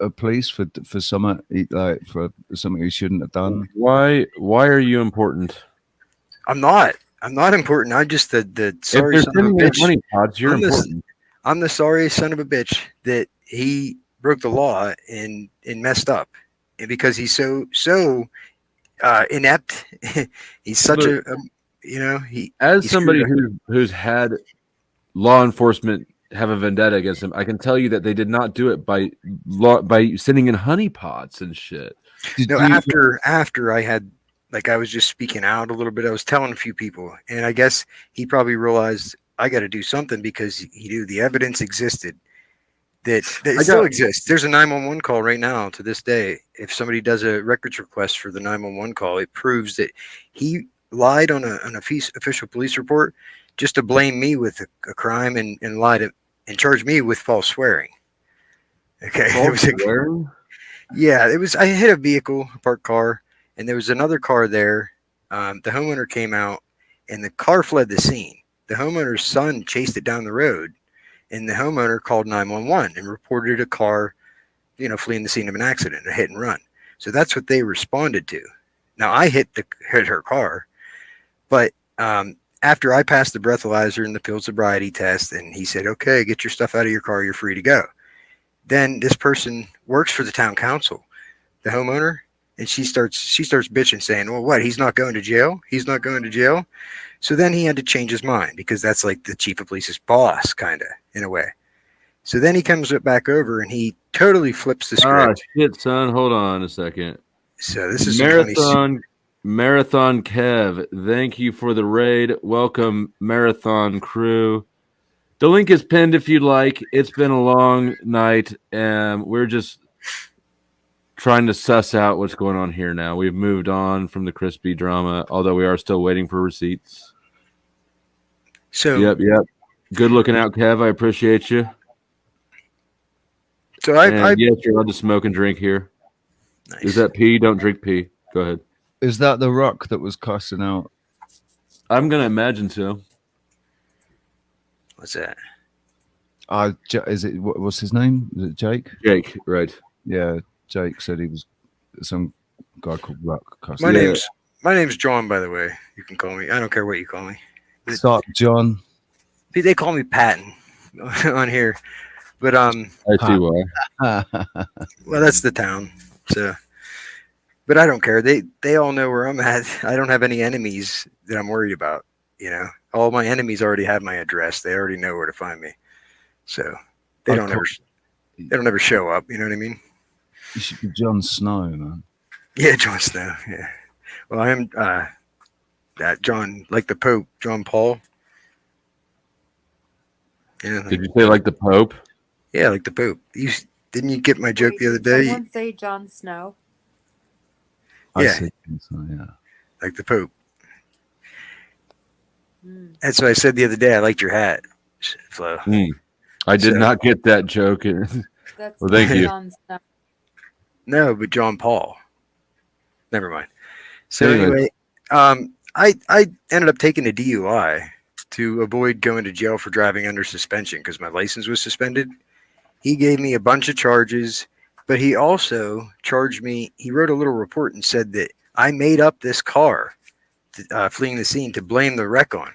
of police for something like for something he shouldn't have done.
Why are you important?
I'm not important. I'm just the sorry
if
son
they're
of a
sending you
bitch.
money pods, you're
I'm the-
important.
I'm the sorry son of a bitch that he broke the law and messed up, and because he's so inept, he's such
Look, as
he
somebody
screwed
who's had law enforcement have a vendetta against him, I can tell you that they did not do it by sending in honeypots and shit.
No, after I had, like, I was just speaking out a little bit. I was telling a few people, and I guess he probably realized I got to do something because he knew the evidence existed. That it still exists. There's a 911 call right now to this day. If somebody does a records request for the 911 call, it proves that he lied on an official police report just to blame me with a crime and lied and charged me with false swearing. Okay, yeah, it was. I hit a vehicle, a parked car, and there was another car there. The homeowner came out, and the car fled the scene. The homeowner's son chased it down the road, and the homeowner called 911 and reported a car, fleeing the scene of an accident, a hit and run. So that's what they responded to. Now I hit her car, but after I passed the breathalyzer and the field sobriety test, and he said, "Okay, get your stuff out of your car. You're free to go." Then this person works for the town council, the homeowner, and she starts bitching, saying, "Well, what? He's not going to jail. He's not going to jail." So then he had to change his mind because that's like the chief of police's boss, kind of, in a way. So then he comes back over and he totally flips the script.
Shit, son. Hold on a second.
So this is
Marathon Kev. Thank you for the raid. Welcome, Marathon crew. The link is pinned if you'd like. It's been a long night, and we're just trying to suss out what's going on here now. We've moved on from the crispy drama, although we are still waiting for receipts.
So
Yep. Good looking out, Kev. I appreciate you.
So
And yes, you're allowed to smoke and drink here.
Nice.
Is that pee? Don't drink pee. Go ahead.
Is that the Rock that was cussing out?
I'm gonna imagine so.
What's that?
Is it what's his name? Is it Jake?
Jake, right?
Yeah, Jake said he was some guy called Rock cussing.
My name's John, by the way. You can call me. I don't care what you call me.
Stop, John.
They call me Patton on here, but
I see why.
well, that's the town. So, but I don't care. They all know where I'm at. I don't have any enemies that I'm worried about. You know, all my enemies already have my address. They already know where to find me. So they don't ever show up. You know what I mean?
You should be Jon Snow, man.
Yeah, Jon Snow. Yeah. Well, I am that John, like the Pope, John Paul. Yeah.
Did you say like the Pope?
Yeah, like the Pope. Didn't you get my joke the other day?
Someone say Jon Snow.
I
Yeah.
said so, yeah.
Like the Pope. That's what I said the other day. I liked your hat, Flo.
I did not get that joke.
That's
well, thank you.
Jon Snow.
No, but John Paul. Never mind. So
Anyway.
I ended up taking a DUI to avoid going to jail for driving under suspension because my license was suspended. He gave me a bunch of charges, but he also charged me. He wrote a little report and said that I made up this car fleeing the scene to blame the wreck on,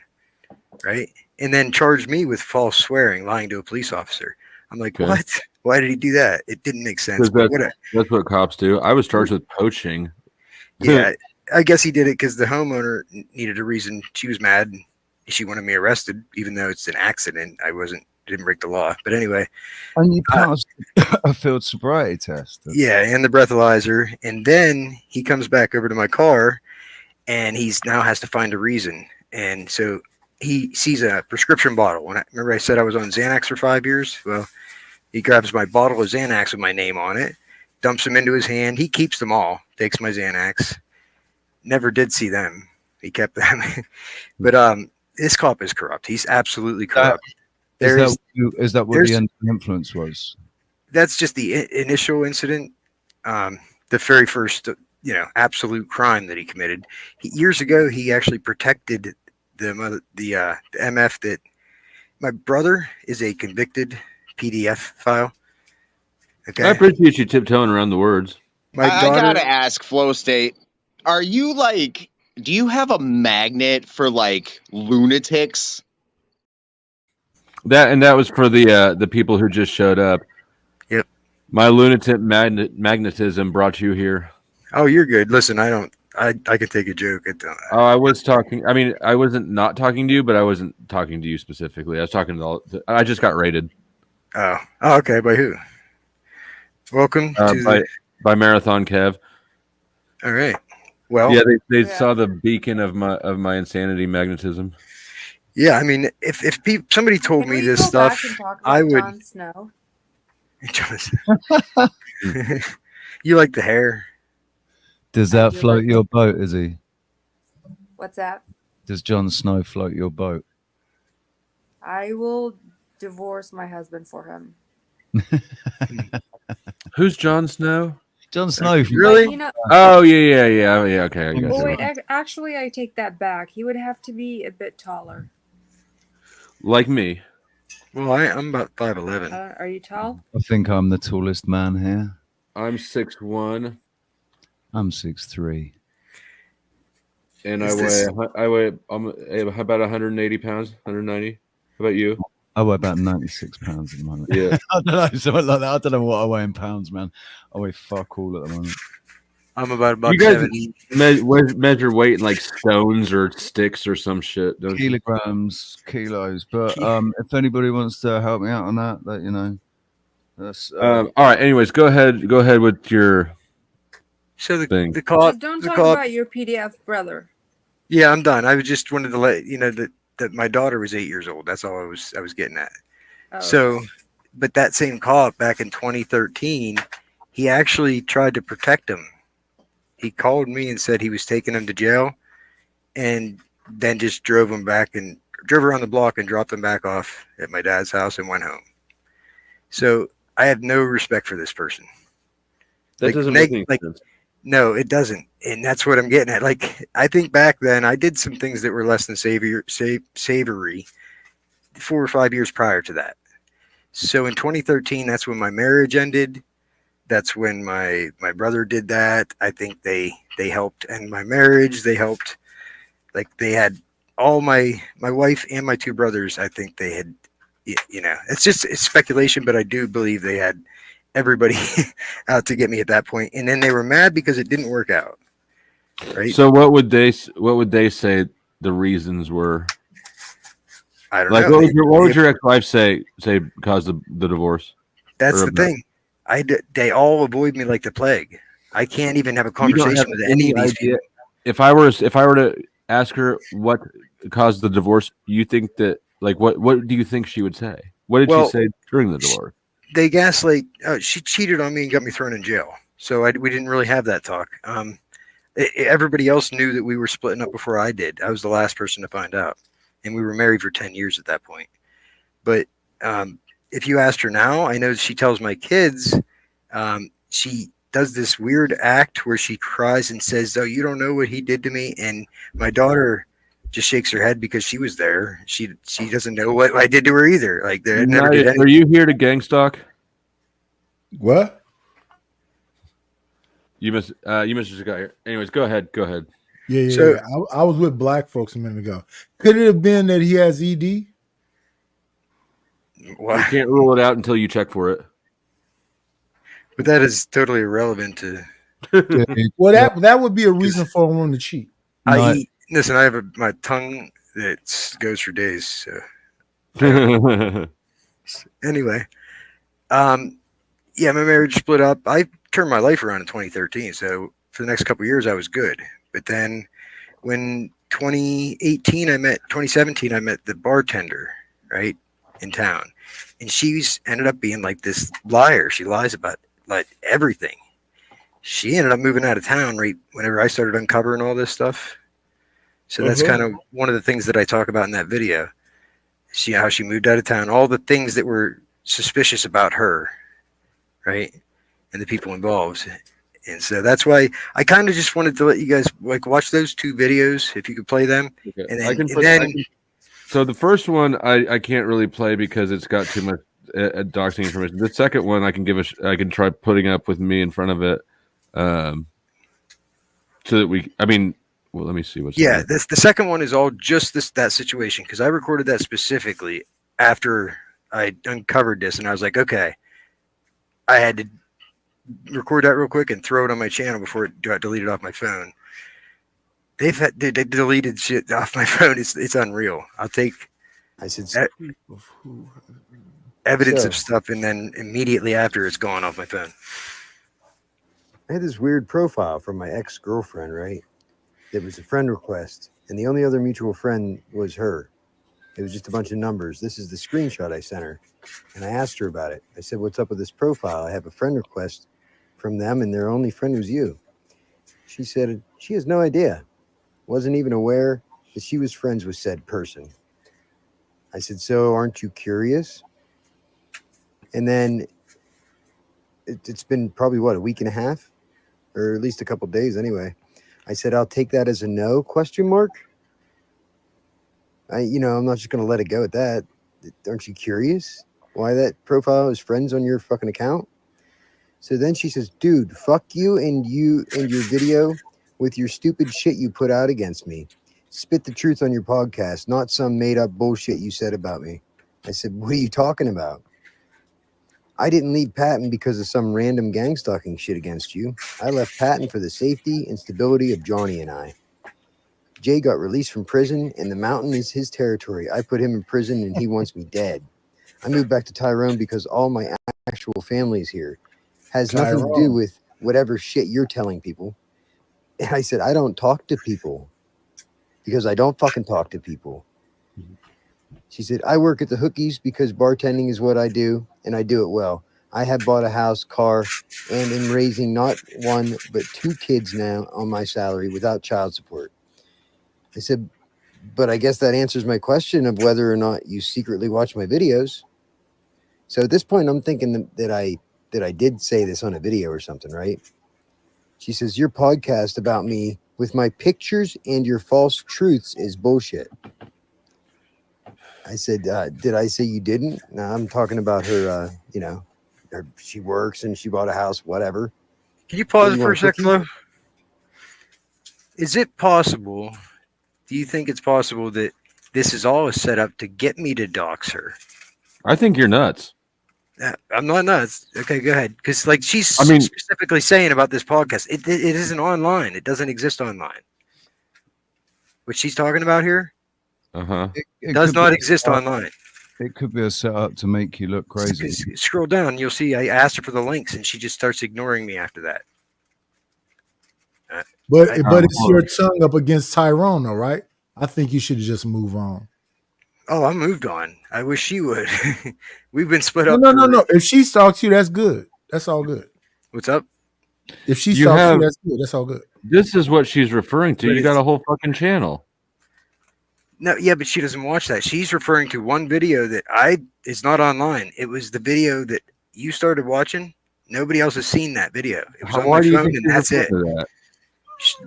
right? And then charged me with false swearing, lying to a police officer. I'm like,
Okay.
what? Why did he do that? It didn't make sense. But
That's what cops do. I was charged with poaching.
yeah, I guess he did it because the homeowner needed a reason. She was mad. She wanted me arrested, even though it's an accident. Didn't break the law. But anyway.
And you passed a field sobriety test.
Yeah, and the breathalyzer. And then he comes back over to my car and he's now has to find a reason. And so he sees a prescription bottle. Remember I said I was on Xanax for 5 years? Well, he grabs my bottle of Xanax with my name on it, dumps them into his hand. He keeps them all, takes my Xanax. Never did see them. He kept them. But this cop is corrupt. He's absolutely corrupt.
Is that what the influence was?
That's just the initial incident. The very first, absolute crime that he committed. Years ago, he actually protected the MF that my brother is a convicted PDF file. Okay.
I appreciate you tiptoeing around the words.
My
I
daughter,
gotta ask, Flow State, are you like, do you have a magnet for like lunatics?
That was for the people who just showed up.
Yep.
My lunatic magnetism brought you here.
Oh, you're good. Listen, I can take a joke.
Oh, I was talking. I mean, I wasn't not talking to you, but I wasn't talking to you specifically. I was talking to I just got raided.
Oh, okay. By who? Welcome
by Marathon Kev.
All right. Well,
yeah, they saw the beacon of my insanity magnetism.
Yeah, I mean, if somebody told me this stuff, I would.
Jon Snow.
You like the hair?
Does that float your boat? Is he?
What's that?
Does Jon Snow float your boat?
I will divorce my husband for him.
Who's Jon Snow?
Jon Snow,
really?
Oh yeah. Okay, I guess.
Oh wait, actually, I take that back. He would have to be a bit taller.
Like me.
Well, I'm about 5'11".
Are you tall?
I think I'm the tallest man here.
I'm 6'1".
I'm 6'3".
And I weigh I'm about 180 pounds, 190. How about you?
I weigh about 96 pounds at the moment.
Yeah.
I don't know, something like that. I don't know what I weigh in pounds, man. I weigh fuck all at the moment.
I'm about
you guys
70.
measure weight in like stones or sticks or some shit.
Kilograms, kilos. But if anybody wants to help me out on that, let you know. That's
all right. Anyways, go ahead with your thing.
Just don't talk about your PDF brother.
Yeah, I'm done. I just wanted to let you know that my daughter was 8 years old. That's all I was getting at.
Oh.
So, but that same cop back in 2013, he actually tried to protect him. He called me and said he was taking him to jail, and then just drove around the block and dropped him back off at my dad's house and went home. So I have no respect for this person.
That doesn't make any sense.
No, it doesn't. And that's what I'm getting at. Like, I think back then I did some things that were less than savory 4 or 5 years prior to that. So in 2013, that's when my marriage ended. That's when my brother did that. I think they helped end my marriage. They helped, like, they had all my wife and my 2 brothers. I think they had, it's speculation, but I do believe they had everybody out to get me at that point. And then they were mad because it didn't work out. Right.
So what would they say the reasons were?
I don't
like,
know.
What would your ex-wife say caused the divorce?
That's the thing. They all avoid me like the plague. I can't even have a conversation with any of these people.
If I were to ask her what caused the divorce, you think that, like, what do you think she would say? What did she say during the divorce?
They gaslight. She cheated on me and got me thrown in jail. So we didn't really have that talk. Everybody else knew that we were splitting up before I did. I was the last person to find out, and we were married for 10 years at that point. But if you asked her now, I know she tells my kids, she does this weird act where she cries and says, "Oh, you don't know what he did to me." And my daughter just shakes her head because she was there. She doesn't know what I did to her either. Like, they never did anything.
Are you here to gang stalk?
What?
You must just got here. Anyways, go ahead.
Yeah. I was with black folks a minute ago. Could it have been that he has ED?
Well,
you can't rule it out until you check for it.
But that is totally irrelevant to.
Well, that would be a reason for him to cheat.
Listen, I have my tongue that goes for days. So. Anyway, yeah, my marriage split up. I turned my life around in 2013. So for the next couple of years, I was good. But then when 2017, I met the bartender, right, in town. And she's ended up being like this liar. She lies about like everything. She ended up moving out of town right whenever I started uncovering all this stuff. So that's kind of one of the things that I talk about in that video. How she moved out of town, all the things that were suspicious about her, right? And the people involved. And so that's why I kind of just wanted to let you guys like watch those 2 videos if you could play them. Okay. And then
so the first one I can't really play because it's got too much doxing information. The second one I can try putting up with me in front of it, so that well, let me see what's.
Yeah, the second one is all just that situation because I recorded that specifically after I uncovered this, and I was like, okay, I had to record that real quick and throw it on my channel before it got deleted off my phone. They deleted shit off my phone. It's unreal. I'll take evidence of stuff, and then immediately after it's gone off my phone.
I had this weird profile from my ex-girlfriend, right? It was a friend request, and the only other mutual friend was her. It was just a bunch of numbers. This is the screenshot I sent her, and I asked her about it. I said, "What's up with this profile? I have a friend request from them, and their only friend was you." She said she has no idea. Wasn't even aware that she was friends with said person. I said, "So aren't you curious?" And then it's been probably, a week and a half? Or at least a couple days anyway. I said, "I'll take that as a no, ? I'm not just going to let it go at that. Aren't you curious why that profile is friends on your fucking account?" So then she says, "Dude, fuck you and your video with your stupid shit you put out against me. Spit the truth on your podcast, not some made up bullshit you said about me." I said, "What are you talking about? I didn't leave Patton because of some random gang stalking shit against you. I left Patton for the safety and stability of Johnny and I. Jay got released from prison, and the mountain is his territory. I put him in prison, and he wants me dead. I moved back to Tyrone because all my actual family is here. Has nothing to do with whatever shit you're telling people." And I said, "I don't talk to people because I don't fucking talk to people." She said, "I work at the Hookies because bartending is what I do, and I do it well. I have bought a house, car, and am raising not one, but 2 kids now on my salary without child support. I said, but I guess that answers my question of whether or not you secretly watch my videos. So at this point, I'm thinking that I did say this on a video or something, right? She says, your podcast about me with my pictures and your false truths is bullshit. I said, did I say you didn't? No, I'm talking about her, she works and she bought a house, whatever.
Can you pause
You
for
want
a sec,
cookie?
Flo? Is it possible? Do you think it's possible that this is all a setup to get me to dox her?
I think you're nuts.
I'm not nuts. Okay, go ahead. Because like she's
I mean-
specifically saying about this podcast, it isn't online. It doesn't exist online. What she's talking about here
Uh-huh.
It
does
could be
not
a
exist
setup-
online.
It could be a setup to make you look crazy.
Scroll down, you'll see. I asked her for the links, and she just starts ignoring me after that.
But
I-
it's your tongue up against Tyrone, though, right? I think you should just move on.
Oh, I moved on. I wish she would. We've been split
No,
up.
no. If she stalks you, that's good. That's all good.
What's up?
If she
You
stalks
have-
you, that's good. That's all good.
This is what she's referring to.
But
You got a whole fucking channel.
No, yeah, but she doesn't watch that. She's referring to one video that is not online. It was the video that you started watching. Nobody else has seen that video. It was on
Why
my
do you
phone,
think
and
she's
that's it.
referring to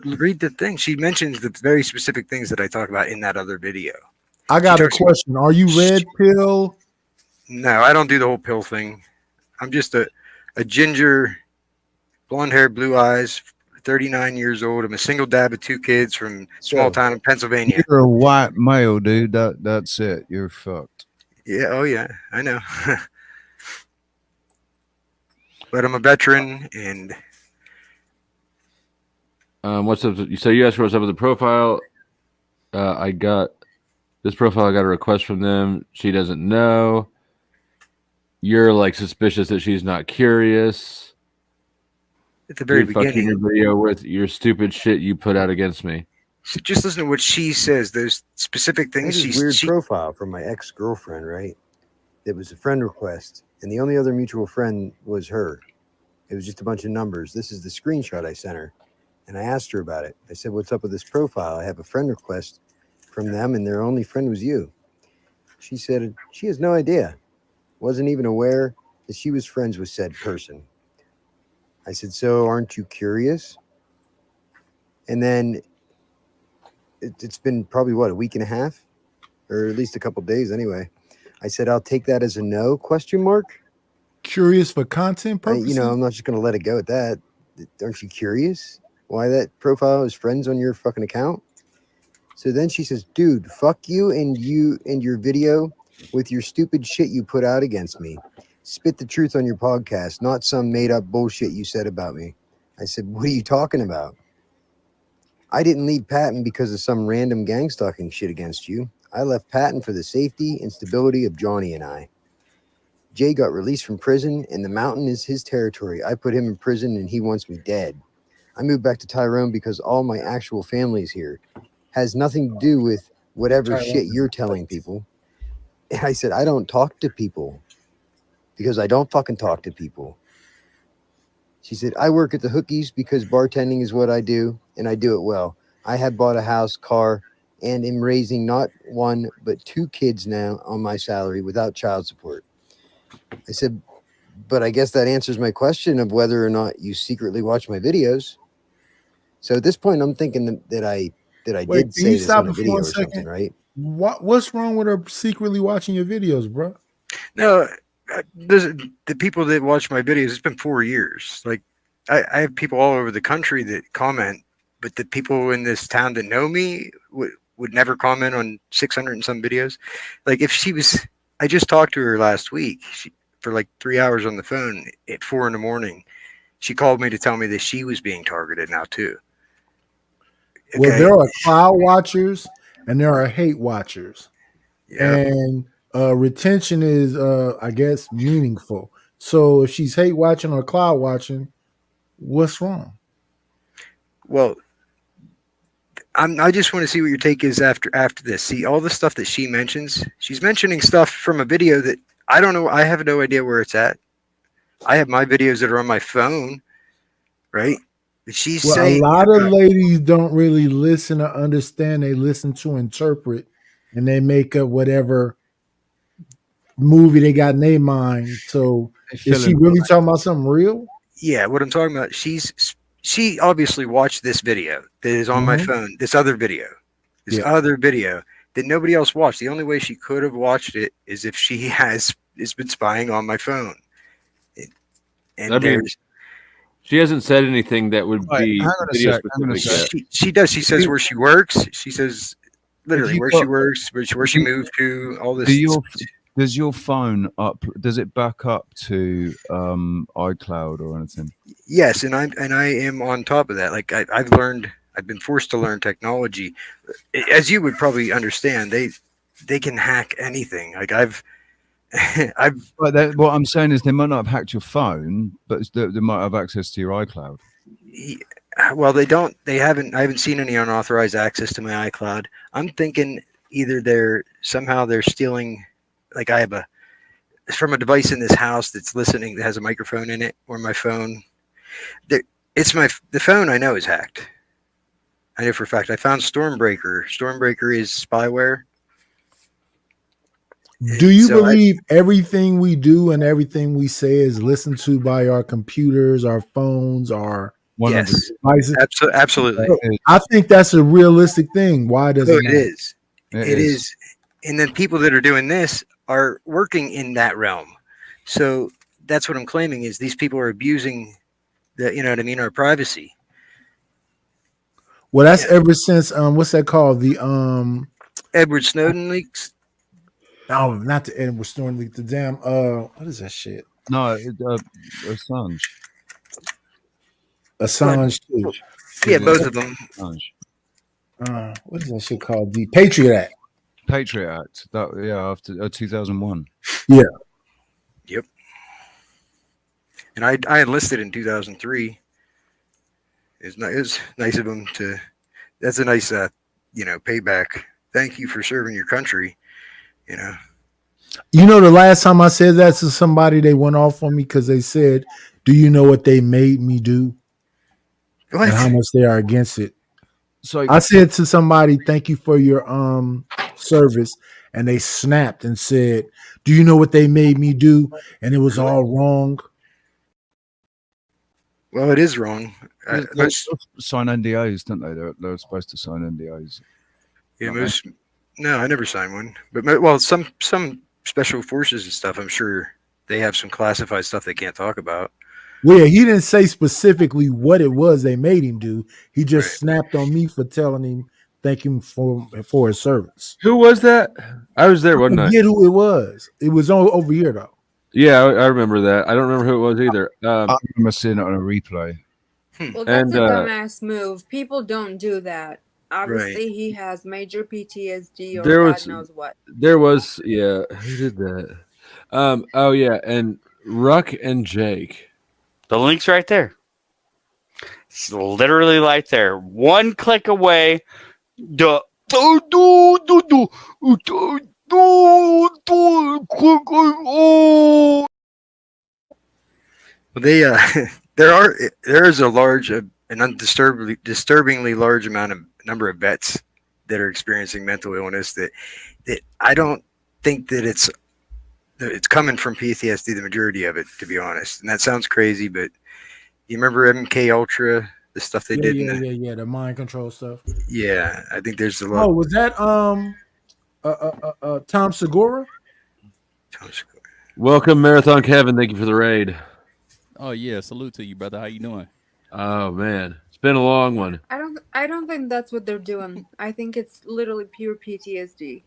that?
Read the thing. She mentions the very specific things that I talk about in that other video.
I got
She
a
talks-
question. Are you red pill?
No, I don't do the whole pill thing. I'm just a ginger, blonde hair, blue eyes, 39 years old. I'm a single dad with 2 kids from small town in Pennsylvania.
You're a white male, dude. That's it. You're fucked.
Yeah, oh yeah, I know. But I'm a veteran, and
What's up? So you asked what's up with the profile. I got this profile. I got a request from them. She doesn't know. You're like suspicious that she's not curious.
at the very
Dude, fuck you in
beginning,
your video with your stupid shit you put out against me.
so just listen to what she says. Those specific
I had
things
this weird
she
profile from my ex-girlfriend, right? It was a friend request, and the only other mutual friend was her. It was just a bunch of numbers. This is the screenshot I sent her, and I asked her about it. I said, what's up with this profile? I have a friend request from them, and their only friend was you. She said she has no idea, wasn't even aware that she was friends with said person. I said, so aren't you curious? And then it's been probably, what, a week and a half? Or at least a couple days anyway. I said, I'll take that as a no, question mark.
Curious for content purposes?
I'm not just going to let it go at that. Aren't you curious why that profile is friends on your fucking account? So then she says, dude, fuck you and your video with your stupid shit you put out against me. Spit the truth on your podcast, not some made up bullshit you said about me. I said, what are you talking about? I didn't leave Patton because of some random gang stalking shit against you. I left Patton for the safety and stability of Johnny and I. Jay got released from prison, and the mountain is his territory. I put him in prison, and he wants me dead. I moved back to Tyrone because all my actual family is here. Has nothing to do with whatever shit you're telling people. And I said, I don't talk to people because I don't fucking talk to people. She said, I work at the Hookies because bartending is what I do, and I do it well. I have bought a house, car, and am raising not one, but 2 kids now on my salary without child support. I said, but I guess that answers my question of whether or not you secretly watch my videos. So at this point, I'm thinking that I
Wait,
did
can
say
you
this
stop
on a
it for
video
1
or something,
second?
right?
What's wrong with her secretly watching your videos, bro?
No, the people that watch my videos, it's been 4 years. Like, I have people all over the country that comment, but the people in this town that know me would never comment on 600 and some videos. Like, if she was, I just talked to her last week for like 3 hours on the phone at 4 a.m. She called me to tell me that she was being targeted now too.
Well,
Okay.
there are cloud watchers and there are hate watchers.
Yeah.
And retention is, I guess, meaningful. So if she's hate watching or cloud watching, what's wrong?
Well, I just want to see what your take is after this. See, all the stuff that she mentions, she's mentioning stuff from a video that I don't know. I have no idea where it's at. I have my videos that are on my phone, right? But she's
Well, a
saying,
lot of ladies don't really listen or understand. They listen to interpret, and they make up whatever movie they got in their mind. So,
They
is
fill
she
in
really talking about something real?
yeah, what I'm talking about. She obviously watched this video that is on my
Mhm.
phone. This other video
Yeah.
that nobody else watched. The only way she could have watched it is if she has been spying on my phone. And
I mean, she hasn't said anything that would
Right,
be
hang on a
video
sec, hang on a
specific
sec.
yet.
she does. She says where she works. She says literally
you
where
got-
she works, where she moved to, all this.
Does your phone does it back up to iCloud or anything?
Yes, and I am on top of that. Like I've been forced to learn technology. As you would probably understand, they can hack anything. Like I've
But what I'm saying is they might not have hacked your phone, but they might have access to your iCloud.
well, they don't. They haven't. I haven't seen any unauthorized access to my iCloud. I'm thinking either they're stealing. Like I have from a device in this house that's listening that has a microphone in it, or my phone. The phone I know is hacked. I know for a fact. I found Stormbreaker. Stormbreaker is spyware.
Do you
So
believe everything we do and everything we say is listened to by our computers, our phones, our
yes,
devices?
absolutely.
So, I think that's a realistic thing. Why does
So
it matter?
it is. And then people that are doing this are working in that realm. So that's what I'm claiming is these people are abusing you know what I mean, our privacy.
Well, that's ever since what's that called? The
Edward Snowden leaks.
no, not the Edward Snowden leak. The damn what is that shit?
No, Assange.
Assange too.
Yeah, both of them.
Assange.
What is that shit called? The Patriot Act.
Patriot Act. After 2001.
Yeah.
Yep. And I enlisted in 2003. It was nice of them to. That's a nice payback. Thank you for serving your country. You know.
You know, the last time I said that to somebody, they went off on me because they said, "Do you know what they made me do?
What?
And how much they are against it?"
So
I said to somebody, "Thank you for your service," and they snapped and said, "Do you know what they made me do?" And it was all wrong.
Well, it is wrong.
They sign NDAs, don't they? They're supposed to sign NDAs.
Yeah, no, I never signed one. But well, some special forces and stuff. I'm sure they have some classified stuff they can't talk about.
Well, yeah, he didn't say specifically what it was they made him do. He just snapped on me for telling him thank him for his service.
Who was that? I was there, wasn't I?
Forget who it was. It was over here though.
Yeah, I remember that. I don't remember who it was either.
I remember seeing it on a replay.
Well, that's a dumbass move. People don't do that. Obviously, he has major PTSD or God knows what.
There was, yeah. Who did that? Oh yeah, and Ruck and Jake.
The link's right there. It's literally right there. One click away.
Well, there is a large and disturbingly large number of vets that are experiencing mental illness that I don't think that it's coming from PTSD, the majority of it, to be honest. And that sounds crazy, but you remember MK Ultra, the stuff they did?
Yeah, the mind control stuff.
Yeah, I think there's a lot.
Oh, was that Tom Segura?
Welcome, Marathon Kevin. Thank you for the raid.
Oh yeah, salute to you, brother. How you doing?
Oh man, it's been a long one.
I don't think that's what they're doing. I think it's literally pure PTSD.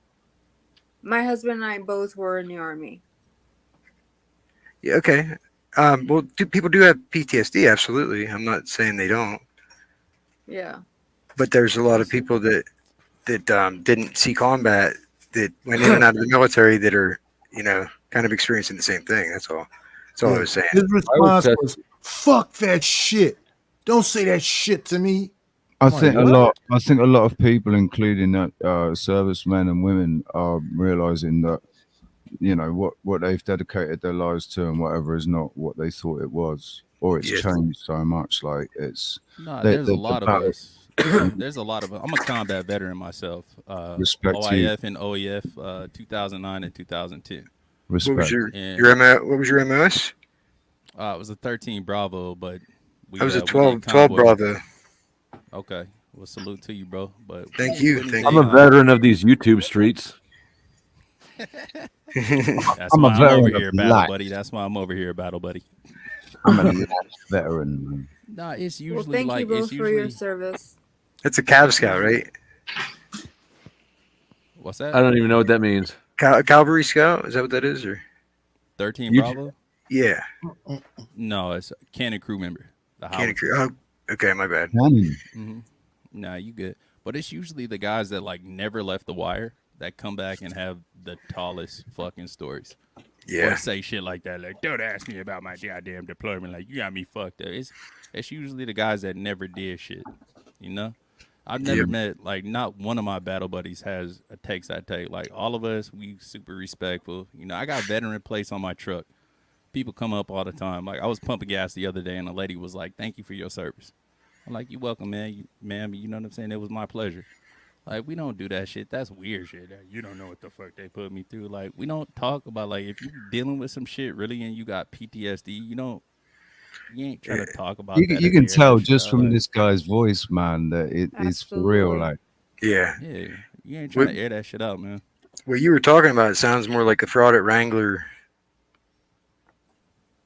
My husband and I both were in the army.
Yeah, okay. Well, people do have PTSD, absolutely. I'm not saying they don't.
Yeah.
But there's a lot of people that didn't see combat, that went in and out of the military, that are, kind of experiencing the same thing. That's all. That's all I was saying.
His response was, "Fuck that shit. Don't say that shit to me."
I think a lot of people, including servicemen and women, are realizing that you know what they've dedicated their lives to and whatever is not what they thought it was, or it's
Yes.
changed so much. Like it's
No,
the,
there's a
the
lot of
battle.
us. There's a lot of us. I'm a combat veteran myself.
Respect to you.
OIF and OEF, 2009 and 2010.
What was
Respect.
your
And
What was your MOS?
it was a 13 Bravo, but
I was a
we did
12
convoy.
Bravo.
Okay, well, salute to you, bro. But we
Thank
didn't
you,
do
thank
anything,
I'm a veteran of these YouTube streets.
That's
I'm a
why I'm over
veteran of
here, battle
life.
buddy. That's why I'm over here, battle buddy.
I'm a last veteran, man.
Nah, it's
Well,
usually
thank you
like
both
it's
for your
usually
service.
That's a Cav Scout, right?
what's that?
I don't even know what that means.
Cavalry Scout? Is that what that is? Or
13
You-
Bravo?
yeah,
No, it's a cannon crew member. The
Cannon
howitzer.
Crew. Oh, okay, my bad.
Cannon.
Mm-hmm. Nah, you good. But it's usually the guys that like never left the wire that come back and have the tallest fucking stories.
Yeah,
Or say shit like that, like, don't ask me about my goddamn deployment. Like, you got me fucked up. It's usually the guys that never did shit. You know? I've never met, like, not one of my battle buddies has a takes I take. Like, all of us, we super respectful. You know, I got veteran plates on my truck. People come up all the time. Like, I was pumping gas the other day, and a lady was like, thank you for your service. I'm like, you're welcome, man. Ma'am, you know what I'm saying? It was my pleasure. Like, we don't do that shit. That's weird shit. You don't know what the fuck they put me through. Like, we don't talk about, like, if you're dealing with some shit really and you got PTSD, you ain't trying to talk about that.
You
and
can
air that
tell
shit
just
out,
from
like,
this guy's voice, man, that it is for real.
Absolutely.
Like,
yeah.
yeah, you ain't trying to air that shit out, man.
What you were talking about sounds more like a fraud at Wrangler.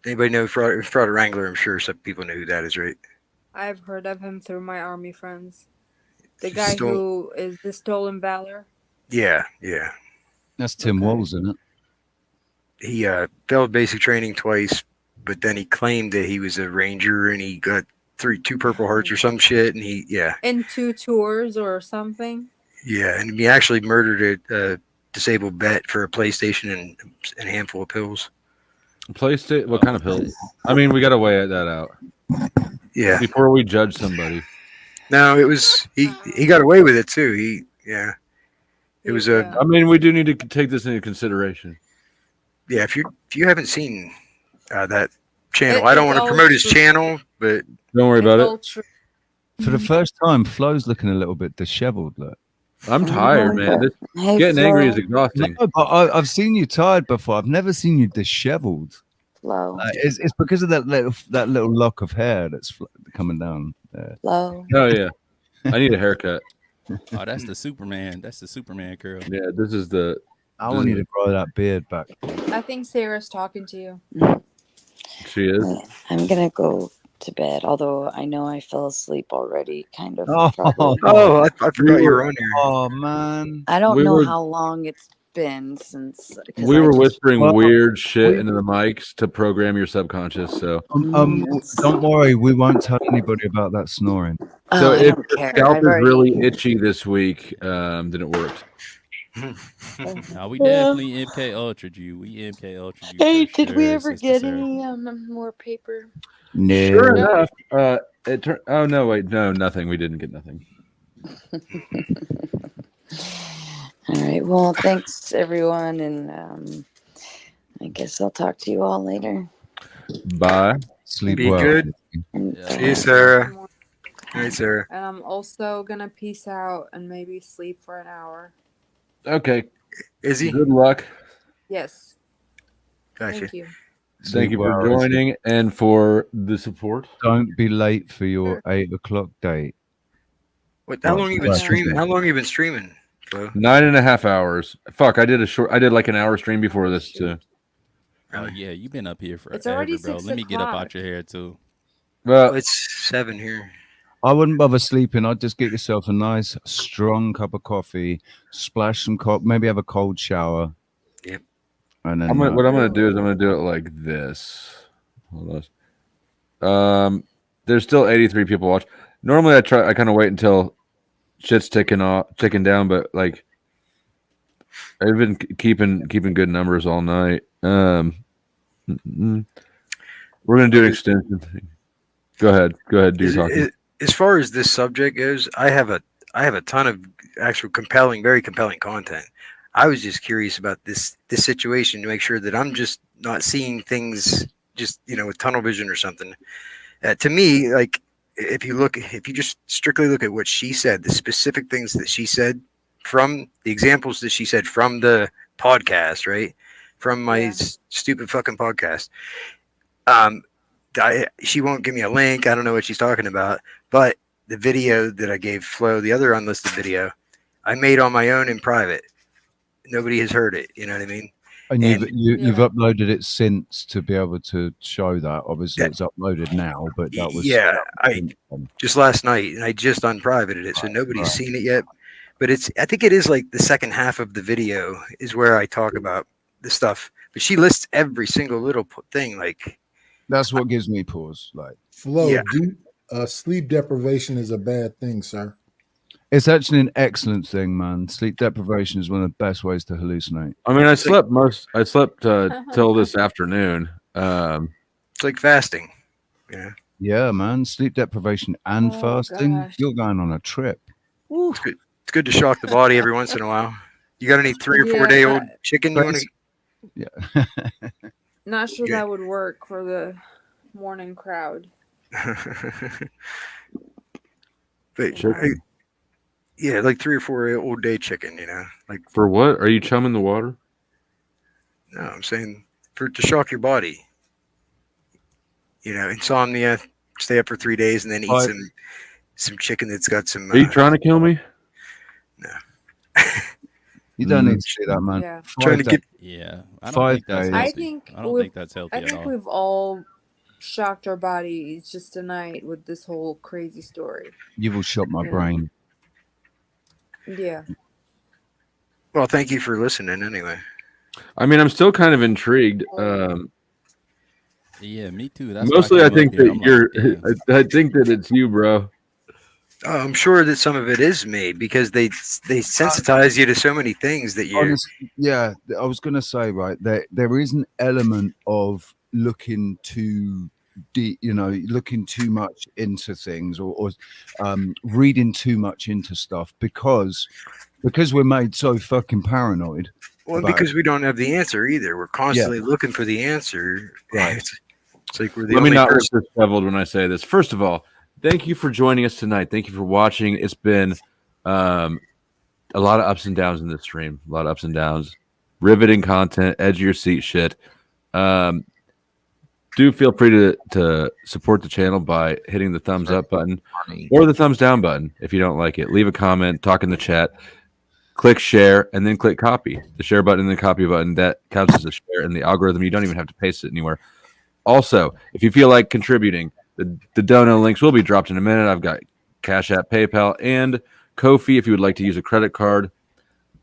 Anybody know fraud at Wrangler? I'm sure some people know who that is, right?
I've heard of him through my army friends. The guy
Stole-
who is the Stolen Valor.
Yeah.
that's Tim
Okay.
Walls, isn't it?
He failed basic training twice, but then he claimed that he was a ranger and he got two Purple Hearts or some shit. And
In 2 tours or something.
and he actually murdered a disabled vet for a PlayStation and a handful of pills.
PlayStation? What kind of pills? I mean, we got to weigh that out
Yeah.
before we judge somebody.
No, it was he got away with it too. It was
Yeah.
I mean, we do need to take this into consideration.
if you haven't seen that channel,
It-
I don't
it's
want to
all
promote his
true.
channel, but
Don't worry
It's
about
all
it.
true.
For the first time, Flo's looking a little bit disheveled. Look.
I'm tired, man. Getting angry is exhausting.
No, but I've seen you tired before. I've never seen you disheveled.
Flo.
It's because of that little lock of hair that's coming down there.
Flo.
Oh yeah, I need a haircut.
Oh, that's the Superman. That's the Superman curl.
Yeah, this is the.
I want you to grow that beard back.
I think Sarah's talking to you.
She is.
I'm gonna go to bed, although I know I fell asleep already, kind of.
Oh,
probably.
I forgot you were on here.
Oh man,
I don't
we
know
were-
how long it's been since. 'cause
We
I
were
just-
whispering
Well,
weird shit
we-
into the mics to program your subconscious. So,
don't worry, we won't tell anybody about that snoring.
Oh,
so
I
if
don't
the
care.
scalp
I've
is
already-
really itchy this week, then it worked.
Now we definitely MK Ultra you. We MK Ultra you.
Hey,
for
did we
sure,
ever
Sister
get
Sarah.
any more paper?
No.
Sure enough, oh no, wait, no, nothing. We didn't get nothing.
All right. Well, thanks everyone, and I guess I'll talk to you all later.
Bye.
Sleep
Be
well.
good.
Yeah.
See you, Sarah. Hey, Sarah.
And I'm also gonna peace out and maybe sleep for an hour.
Okay.
Is he?
Good luck.
Yes.
Gotcha.
Thank you.
Thank you for
well,
joining and for the support.
Don't be late for your 8 o'clock date.
How long you been
Right.
streaming? How long you been streaming, Flo?
9.5 hours. Fuck, I did like an hour stream before this too.
Oh yeah, you've been up here forever,
It's already
bro.
6
Let me get up
o'clock.
out your hair too.
Well,
It's 7 here.
I wouldn't bother sleeping. I'd just get yourself a nice, strong cup of coffee, splash some maybe have a cold shower.
Yep.
And then
what I'm gonna do is I'm gonna do it like this. Hold on. There's still 83 people watch. Normally I kind of wait until shit's ticking down, but like I've been keeping good numbers all night. We're gonna do an extension thing. Go ahead, do your talking.
As far as this subject goes, I have a ton of actual very compelling content. I was just curious about this situation to make sure that I'm just not seeing things just with tunnel vision or something. To me, like if you just strictly look at what she said, the specific things that she said from the examples that she said from the podcast, right? From my stupid fucking podcast. She won't give me a link. I don't know what she's talking about, but the video that I gave Flo, the other unlisted video, I made on my own in private. Nobody has heard it. You know what I mean?
And you've uploaded it since to be able to show that. Obviously, it's uploaded now, but that was
just last night, and I just unprivated it, so nobody's seen it yet. But I think it is like the second half of the video is where I talk about the stuff. But she lists every single little thing. Like
that's what gives me pause. Like
Flo, sleep deprivation is a bad thing, sir.
It's actually an excellent thing, man. Sleep deprivation is one of the best ways to hallucinate.
I mean, I slept till this afternoon.
It's like fasting. Yeah.
Yeah, man. Sleep deprivation and fasting.
Gosh.
You're going on a trip.
It's good to shock the body every once in a while. You got any 3 or 4 day old chicken you want to?
Yeah.
Not sure that would work for the morning crowd.
But yeah, like 3 or 4 old day chicken, like
for what? Are you chumming the water?
No, I'm saying to shock your body. Insomnia, stay up for 3 days and then eat some chicken that's got some.
Are you trying to kill me?
No.
You don't need to do that, man.
Yeah.
Trying to get.
Yeah, I don't
5
think that's
days.
healthy. I don't think that's healthy
I
at
think
all.
we've all shocked our bodies just tonight with this whole crazy story.
You will shock my brain.
Yeah.
Well, thank you for listening anyway.
I mean, I'm still kind of intrigued.
Yeah, me too. That's
Mostly, I think that I think that it's you, bro.
I'm sure that some of it is me because they sensitize you to so many things that you.
Yeah, I was going to say there is an element of looking too deep, looking too much into things or reading too much into stuff because we're made so fucking paranoid.
Well, because we don't have the answer either. We're constantly looking for the answer.
Right.
It's like we're the
Let me
only
not
person.
look disheveled when I say this. First of all, thank you for joining us tonight. Thank you for watching. It's been a lot of ups and downs in this stream. A lot of ups and downs. Riveting content, edge of your seat shit. Do feel free to support the channel by hitting the thumbs up button or the thumbs down button if you don't like it. Leave a comment, talk in the chat, click share, and then click copy. The share button and the copy button, that counts as a share in the algorithm. You don't even have to paste it anywhere. Also, if you feel like contributing, the dono links will be dropped in a minute. I've got Cash App, PayPal, and Ko-fi if you would like to use a credit card.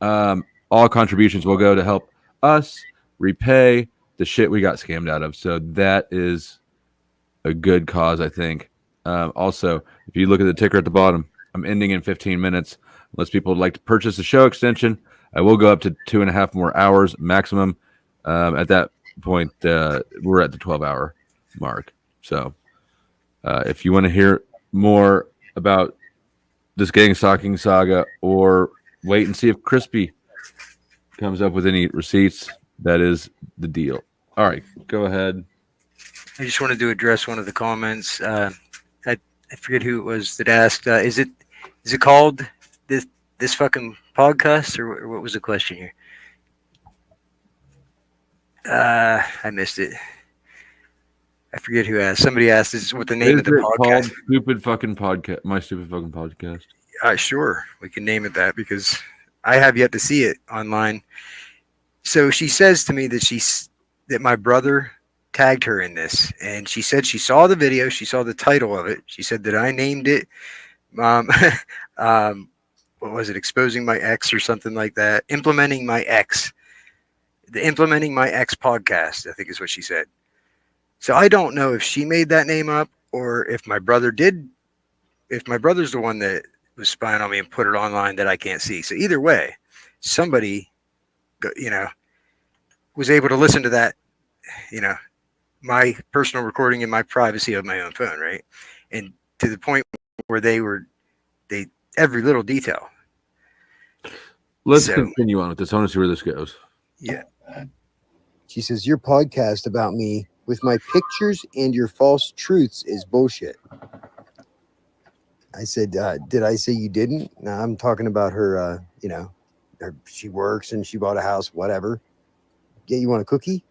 All contributions will go to help us repay the shit we got scammed out of. So that is a good cause, I think. Also, if you look at the ticker at the bottom, I'm ending in 15 minutes. Unless people would like to purchase a show extension, I will go up to 2.5 more hours maximum. At that point, we're at the 12-hour mark. So if you want to hear more about this gang stalking saga or wait and see if Crispy comes up with any receipts, that is the deal. All right, go ahead.
I just wanted to address one of the comments. I forget who it was that asked, is it called this fucking podcast, or what was the question here? I missed it. I forget who asked. Somebody asked, "Is what the name of the podcast?"
Called Stupid Fucking Podcast. My Stupid Fucking Podcast.
Sure, we can name it that because I have yet to see it online. So she says to me that my brother tagged her in this, and she said she saw the video, she saw the title of it. She said that I named it, what was it? Exposing my ex or something like that. Implementing my ex. The Implementing My Ex podcast, I think is what she said. So I don't know if she made that name up or if my brother did. If my brother's the one that was spying on me and put it online that I can't see. So either way, somebody, was able to listen to that, my personal recording in my privacy of my own phone, right? And to the point where they every little detail.
Let's
So-
continue on with this. I want to see where this goes.
Yeah.
She says, your podcast about me with my pictures and your false truths is bullshit. I said, did I say you didn't? No, I'm talking about her, she works and she bought a house, whatever. Yeah, you want a cookie?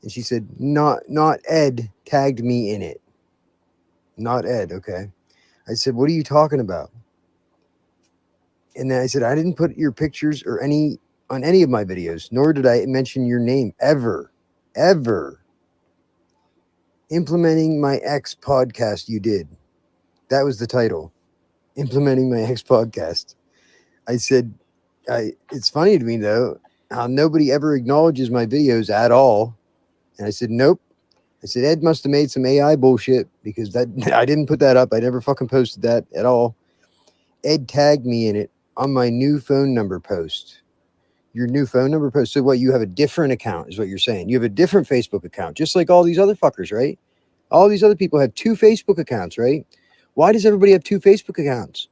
And she said, not Ed tagged me in it. Not Ed, okay. I said, what are you talking about? And then I said, I didn't put your pictures or on any of my videos, nor did I mention your name ever. Implementing my ex podcast you did. That was the title. Implementing my ex podcast. I said, it's funny to me though, how nobody ever acknowledges my videos at all. And I said, nope. I said, Ed must have made some AI bullshit because that I didn't put that up. I never fucking posted that at all. Ed tagged me in it on my new phone number post. Your new phone number post. So what, you have a different account is what you're saying. You have a different Facebook account, just like all these other fuckers, right? All these other people have 2 Facebook accounts, right? Why does everybody have 2 Facebook accounts?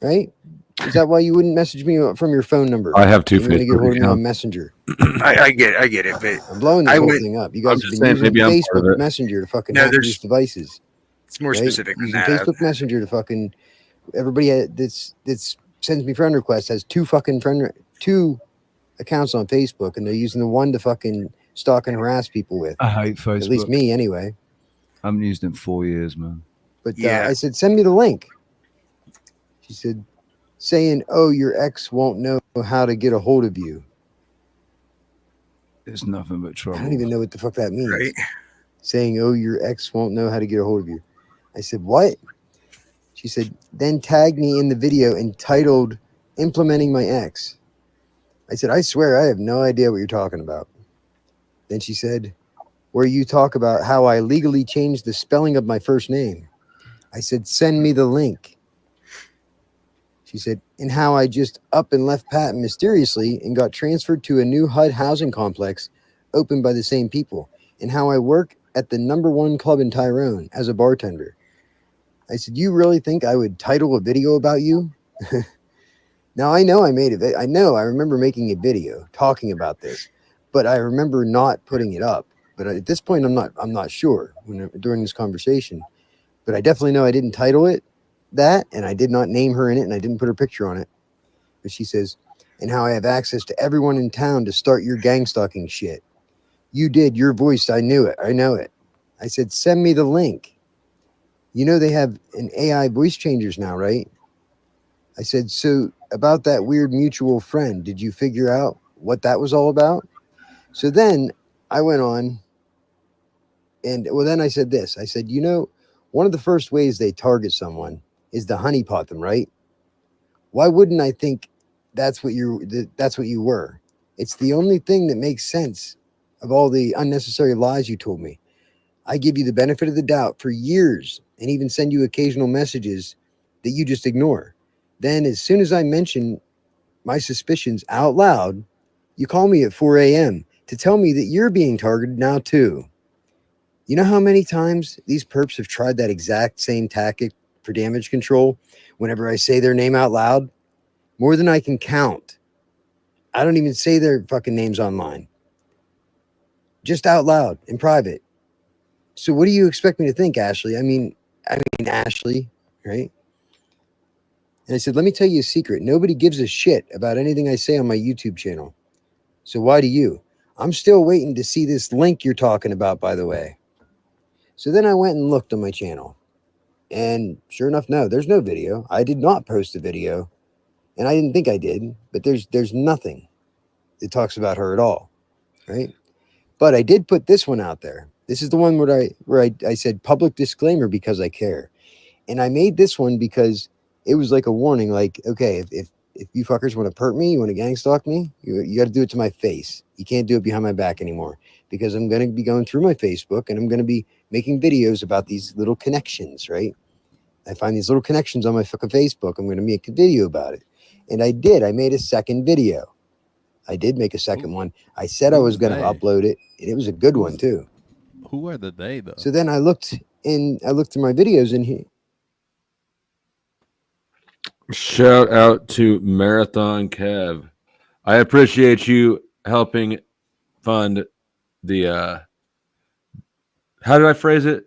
Right? Is that why you wouldn't message me from your phone number?
I have 2
you want to get
Facebook
hold of me on
accounts.
Messenger.
I get it, but
I'm blowing this whole thing up. You guys have been using Facebook Messenger to fucking hack these devices.
It's more
right?
specific than
Using
that.
Facebook Messenger to fucking everybody that's sends me friend requests has 2 accounts on Facebook, and they're using the one to fucking stalk and harass people with.
I hate Facebook.
At least me, anyway.
I haven't used it in 4 years, man.
But I said, send me the link. She said, saying, oh, your ex won't know how to get a hold of you.
It's nothing but trouble.
I don't even know what the fuck that means.
Right?
Saying, oh, your ex won't know how to get a hold of you. I said, what? She said, then tag me in the video entitled Implementing My Ex. I said, I swear I have no idea what you're talking about. Then she said, where you talk about how I legally changed the spelling of my first name. I said, send me the link. She said, and how I just up and left Patton mysteriously and got transferred to a new HUD housing complex opened by the same people, and how I work at the #1 club in Tyrone as a bartender. I said, you really think I would title a video about you? Now, I know I made it. I remember making a video talking about this, but I remember not putting it up. But at this point, I'm not sure during this conversation. But I definitely know I didn't title it that, and I did not name her in it, and I didn't put her picture on it. But she says, and how I have access to everyone in town to start your gang stalking shit. You did. Your voice, I knew it. I know it. I said, send me the link. You know they have an AI voice changers now, right? I said, so about that weird mutual friend, did you figure out what that was all about? So then I went on, and then I said this. I said, one of the first ways they target someone is to honeypot them, right? Why wouldn't I think that's what you were? It's the only thing that makes sense of all the unnecessary lies you told me. I give you the benefit of the doubt for years and even send you occasional messages that you just ignore. Then as soon as I mention my suspicions out loud, you call me at 4 a.m. to tell me that you're being targeted now too. You know how many times these perps have tried that exact same tactic for damage control whenever I say their name out loud? More than I can count. I don't even say their fucking names online. Just out loud in private. So what do you expect me to think, Ashley? I mean Ashley, right? And I said, let me tell you a secret. Nobody gives a shit about anything I say on my YouTube channel. So why do you? I'm still waiting to see this link you're talking about, by the way. So then I went and looked on my channel. And sure enough, no, there's no video. I did not post a video. And I didn't think I did. But there's nothing that talks about her at all, right? But I did put this one out there. This is the one where I said public disclaimer because I care. And I made this one because it was like a warning, like, okay, if you fuckers want to perp me, you want to gang stalk me, you got to do it to my face. You can't do it behind my back anymore, because I'm going to be going through my Facebook and I'm going to be making videos about these little connections, right? I find these little connections on my fucking Facebook. I'm going to make a video about it. And I did. I made a second video. I did make a second one. I said I was going to upload it, and it was a good one too.
Who are the they though?
So then I looked through my videos, and
Shout out to Marathon Kev. I appreciate you helping fund the how did I phrase it?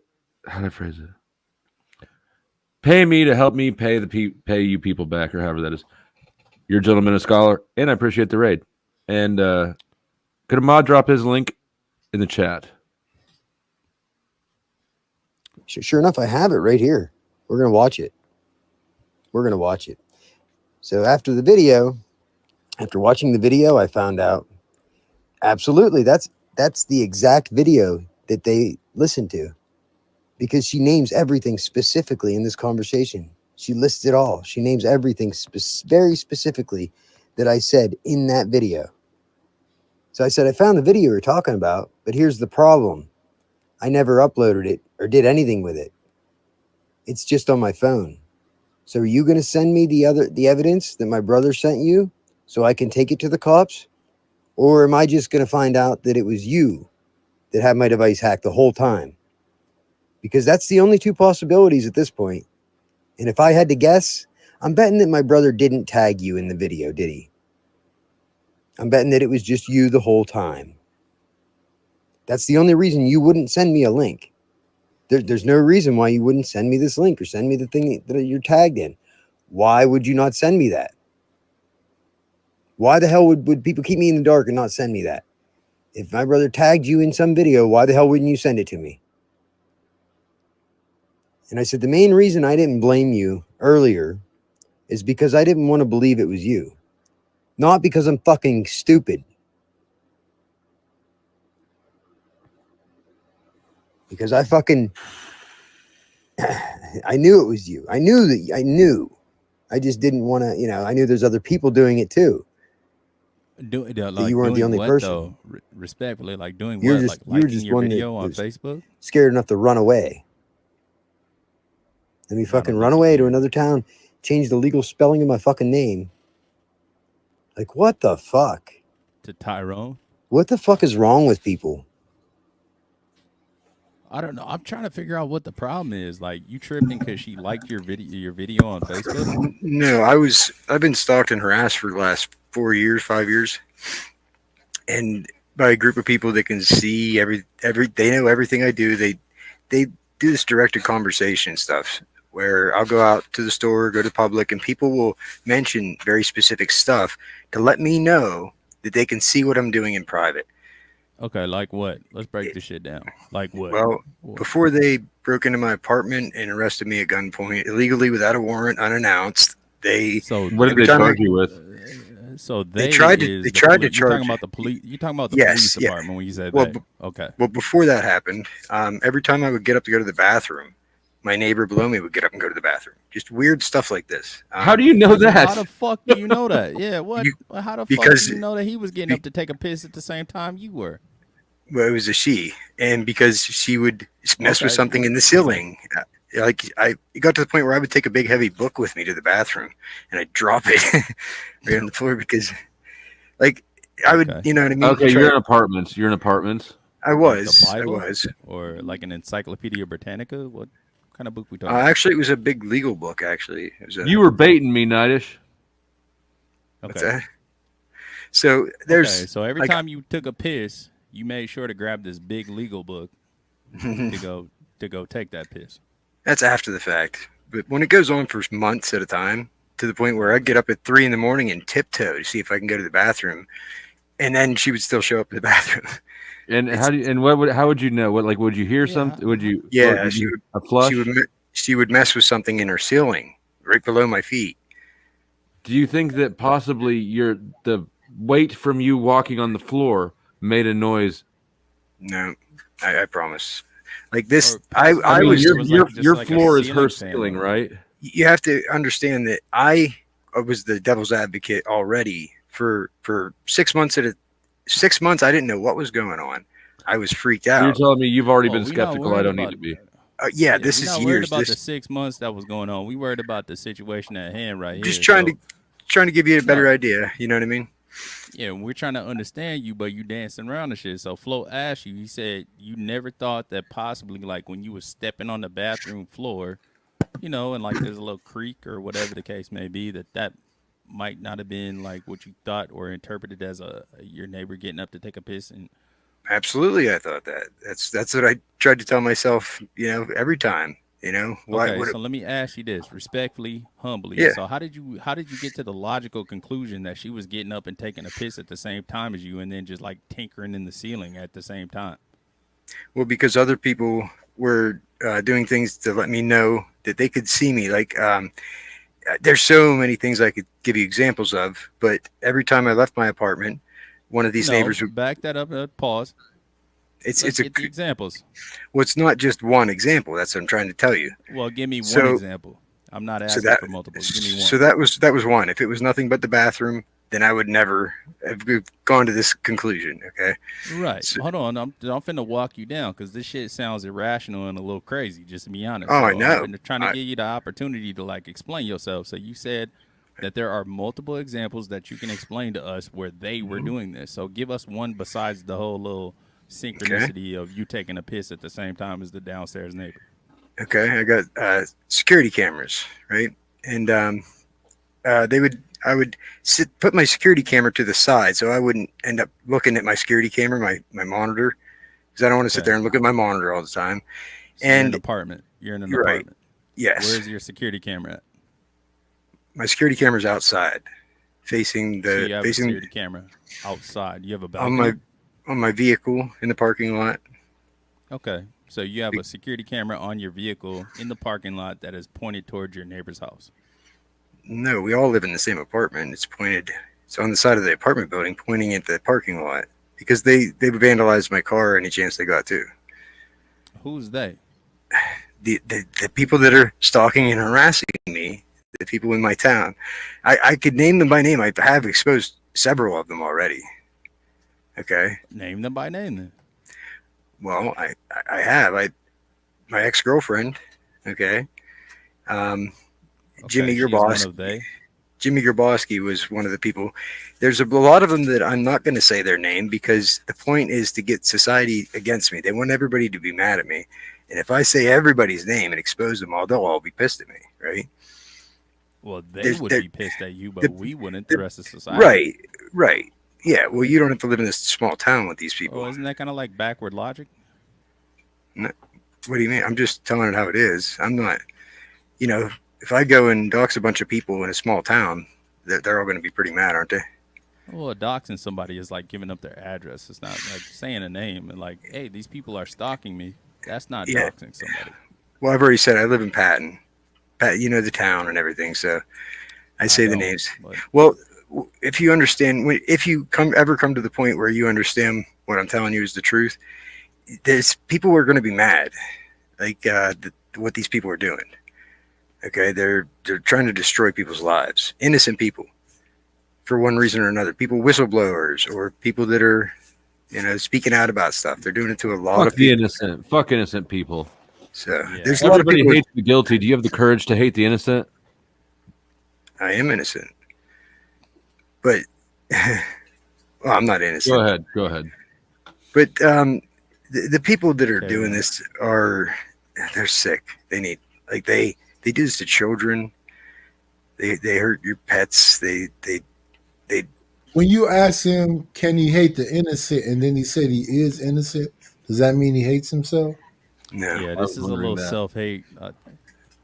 Pay me to help me pay pay you people back, or however that is. You're a gentleman, a scholar, and I appreciate the raid. And could a mod drop his link in the chat?
Sure enough, I have it right here. We're gonna watch it. So after watching the video, I found out absolutely that's the exact video that they listened to, because she names everything specifically in this conversation. She lists it all. She names everything very specifically that I said in that video. So I said, I found the video you're talking about, but here's the problem. I never uploaded it or did anything with it. It's just on my phone. So are you going to send me the evidence that my brother sent you so I can take it to the cops? Or am I just going to find out that it was you that had my device hacked the whole time? Because that's the only two possibilities at this point. And if I had to guess, I'm betting that my brother didn't tag you in the video, did he? I'm betting that it was just you the whole time. That's the only reason you wouldn't send me a link. There's no reason why you wouldn't send me this link or send me the thing that you're tagged in. Why would you not send me that? Why the hell would people keep me in the dark and not send me that? If my brother tagged you in some video, why the hell wouldn't you send it to me? And I said, the main reason I didn't blame you earlier is because I didn't want to believe it was you. Not because I'm fucking stupid. Because I knew it was you. I knew. I just didn't want to, I knew there's other people doing it too.
Like,
you weren't the only person.
Though? Respectfully, like doing
you're
what?
Just,
like liking
just
your
one
video on Facebook?
Scared enough to run away. Let me fucking run away to another town, change the legal spelling of my fucking name. Like, what the fuck?
To Tyrone?
What the fuck is wrong with people?
I don't know. I'm trying to figure out what the problem is. Like, you tripping because she liked your video on Facebook?
No, I've been stalked and harassed for the last 5 years, and by a group of people that can see they know everything I do. They do this directed conversation stuff where I'll go out to the store, go to public, and people will mention very specific stuff to let me know that they can see what I'm doing in private.
Okay, like what? Let's break this shit down. Like what?
Well, before they broke into my apartment and arrested me at gunpoint illegally without a warrant, unannounced,
what did they charge you with?
So
they tried to charge.
You're talking about the police. You're talking about the police department when you said that. Okay.
Well, before that happened, every time I would get up to go to the bathroom, my neighbor below me would get up and go to the bathroom. Just weird stuff like this.
How do you know that?
How the fuck do you know that? Yeah, what? How the fuck do you know that he was getting up to take a piss at the same time you were?
Well, it was a she, and because she would mess with something in the ceiling. Like it got to the point where I would take a big heavy book with me to the bathroom and I'd drop it right on the floor because, like, I would, you know what I mean?
Okay, you're in apartments.
I was.
Or like an Encyclopedia Britannica. What kind of book we talking?
Actually, it was a big legal book. Actually, it was
you were baiting me, Nightish.
What's that? So there's.
So every time you took a piss, you made sure to grab this big legal book to go take that piss.
That's after the fact. But when it goes on for months at a time, to the point where I'd get up at 3 a.m. and tiptoe to see if I can go to the bathroom, and then she would still show up in the bathroom.
And how would you know? What, like, would you hear something? Would you?
Yeah,
a flush?
She would mess with something in her ceiling right below my feet.
Do you think that possibly the weight from you walking on the floor made a noise?
No, I promise. Like this,
your floor is her ceiling, right?
You have to understand that I was the devil's advocate already for 6 months. 6 months, I didn't know what was going on. I was freaked out.
You're telling me you've already been skeptical. I don't need to be.
Yeah, this is years.
About the 6 months that was going on. We worried about the situation at hand right here.
Just trying to give you a better idea. You know what I mean?
Yeah, we're trying to understand you, but you dancing around and shit. So Flo asked you, he said you never thought that possibly, like, when you were stepping on the bathroom floor, you know, and like there's a little creek or whatever the case may be, that might not have been like what you thought or interpreted as your neighbor getting up to take a piss. And
Absolutely, I thought that. That's what I tried to tell myself. Every time. Why
okay,
would it?
so let me ask you this respectfully, humbly.
Yeah.
So how did you get to the logical conclusion that she was getting up and taking a piss at the same time as you, and then just like tinkering in the ceiling at the same time?
Well, because other people were doing things to let me know that they could see me. Like, there's so many things I could give you examples of, but every time I left my apartment, one of these
No,
neighbors would.
back that up. Pause.
Let's
Let's get the examples.
Well, it's not just one example. That's what I'm trying to tell you.
Well, give me one
So,
example. I'm not
so
asking
that
for multiple. Give me one.
so that was one. If it was nothing but the bathroom, then I would never have gone to this conclusion. Okay.
Right.
So,
Hold on. I'm finna walk you down because this shit sounds irrational and a little crazy, just to be honest.
oh,
So
I know.
I'm trying to give you the opportunity to like explain yourself. So you said that there are multiple examples that you can explain to us where they were doing this. So give us one besides the whole little synchronicity of you taking a piss at the same time as the downstairs neighbor.
Okay, I got security cameras, right? And I would put my security camera to the side so I wouldn't end up looking at my security camera, my monitor, because I don't want to sit
Okay.
there and look at my monitor all the time.
So you're in
And
an apartment. You're in an
you're right.
apartment.
Yes,
Where's your security camera at?
my security camera's outside, facing
So you have a
facing
security camera outside. You have a
on
balcony?
my vehicle in the parking lot.
Okay. So you have a security camera on your vehicle in the parking lot that is pointed towards your neighbor's house.
No, we all live in the same apartment. It's on the side of the apartment building, pointing at the parking lot because they vandalized my car any chance they got to.
Who's they?
The people that are stalking and harassing me, the people in my town, I could name them by name. I have exposed several of them already. Okay.
Name them by name then.
Well, I have. My ex-girlfriend, okay. Jimmy
she's one
Gerbos.
of they.
Jimmy Gerbosky was one of the people. There's a lot of them that I'm not going to say their name because the point is to get society against me. They want everybody to be mad at me. And if I say everybody's name and expose them all, they'll all be pissed at me, right?
Well, they would be pissed at you, but we wouldn't. The rest of society.
Right. Yeah, well, you don't have to live in this small town with these people.
Oh, isn't that kind of like backward logic?
No, what do you mean? I'm just telling it how it is. I'm not, if I go and dox a bunch of people in a small town, they're all going to be pretty mad, aren't they?
Well, doxing somebody is like giving up their address. It's not like saying a name and like, hey, these people are stalking me. That's not doxing somebody.
Well, I've already said I live in Patton. You know the town and everything, so I say the names.
But...
Well, if you understand, if you ever come to the point where you understand what I'm telling you is the truth, there's people who are going to be mad, like what these people are doing. Okay, they're trying to destroy people's lives, innocent people, for one reason or another. People, whistleblowers, or people that are, speaking out about stuff. They're doing it to a lot of people.
Fuck innocent people.
So there's a lot of
Everybody
people.
hates the guilty. Do you have the courage to hate the innocent?
I am innocent, but well, I'm not innocent.
Go ahead.
But the people that are doing this they're sick. They need, like, they do this to children. They hurt your pets. They.
When you ask him, can he hate the innocent, and then he said he is innocent, does that mean he hates himself?
No.
Yeah, this is a little self-hate.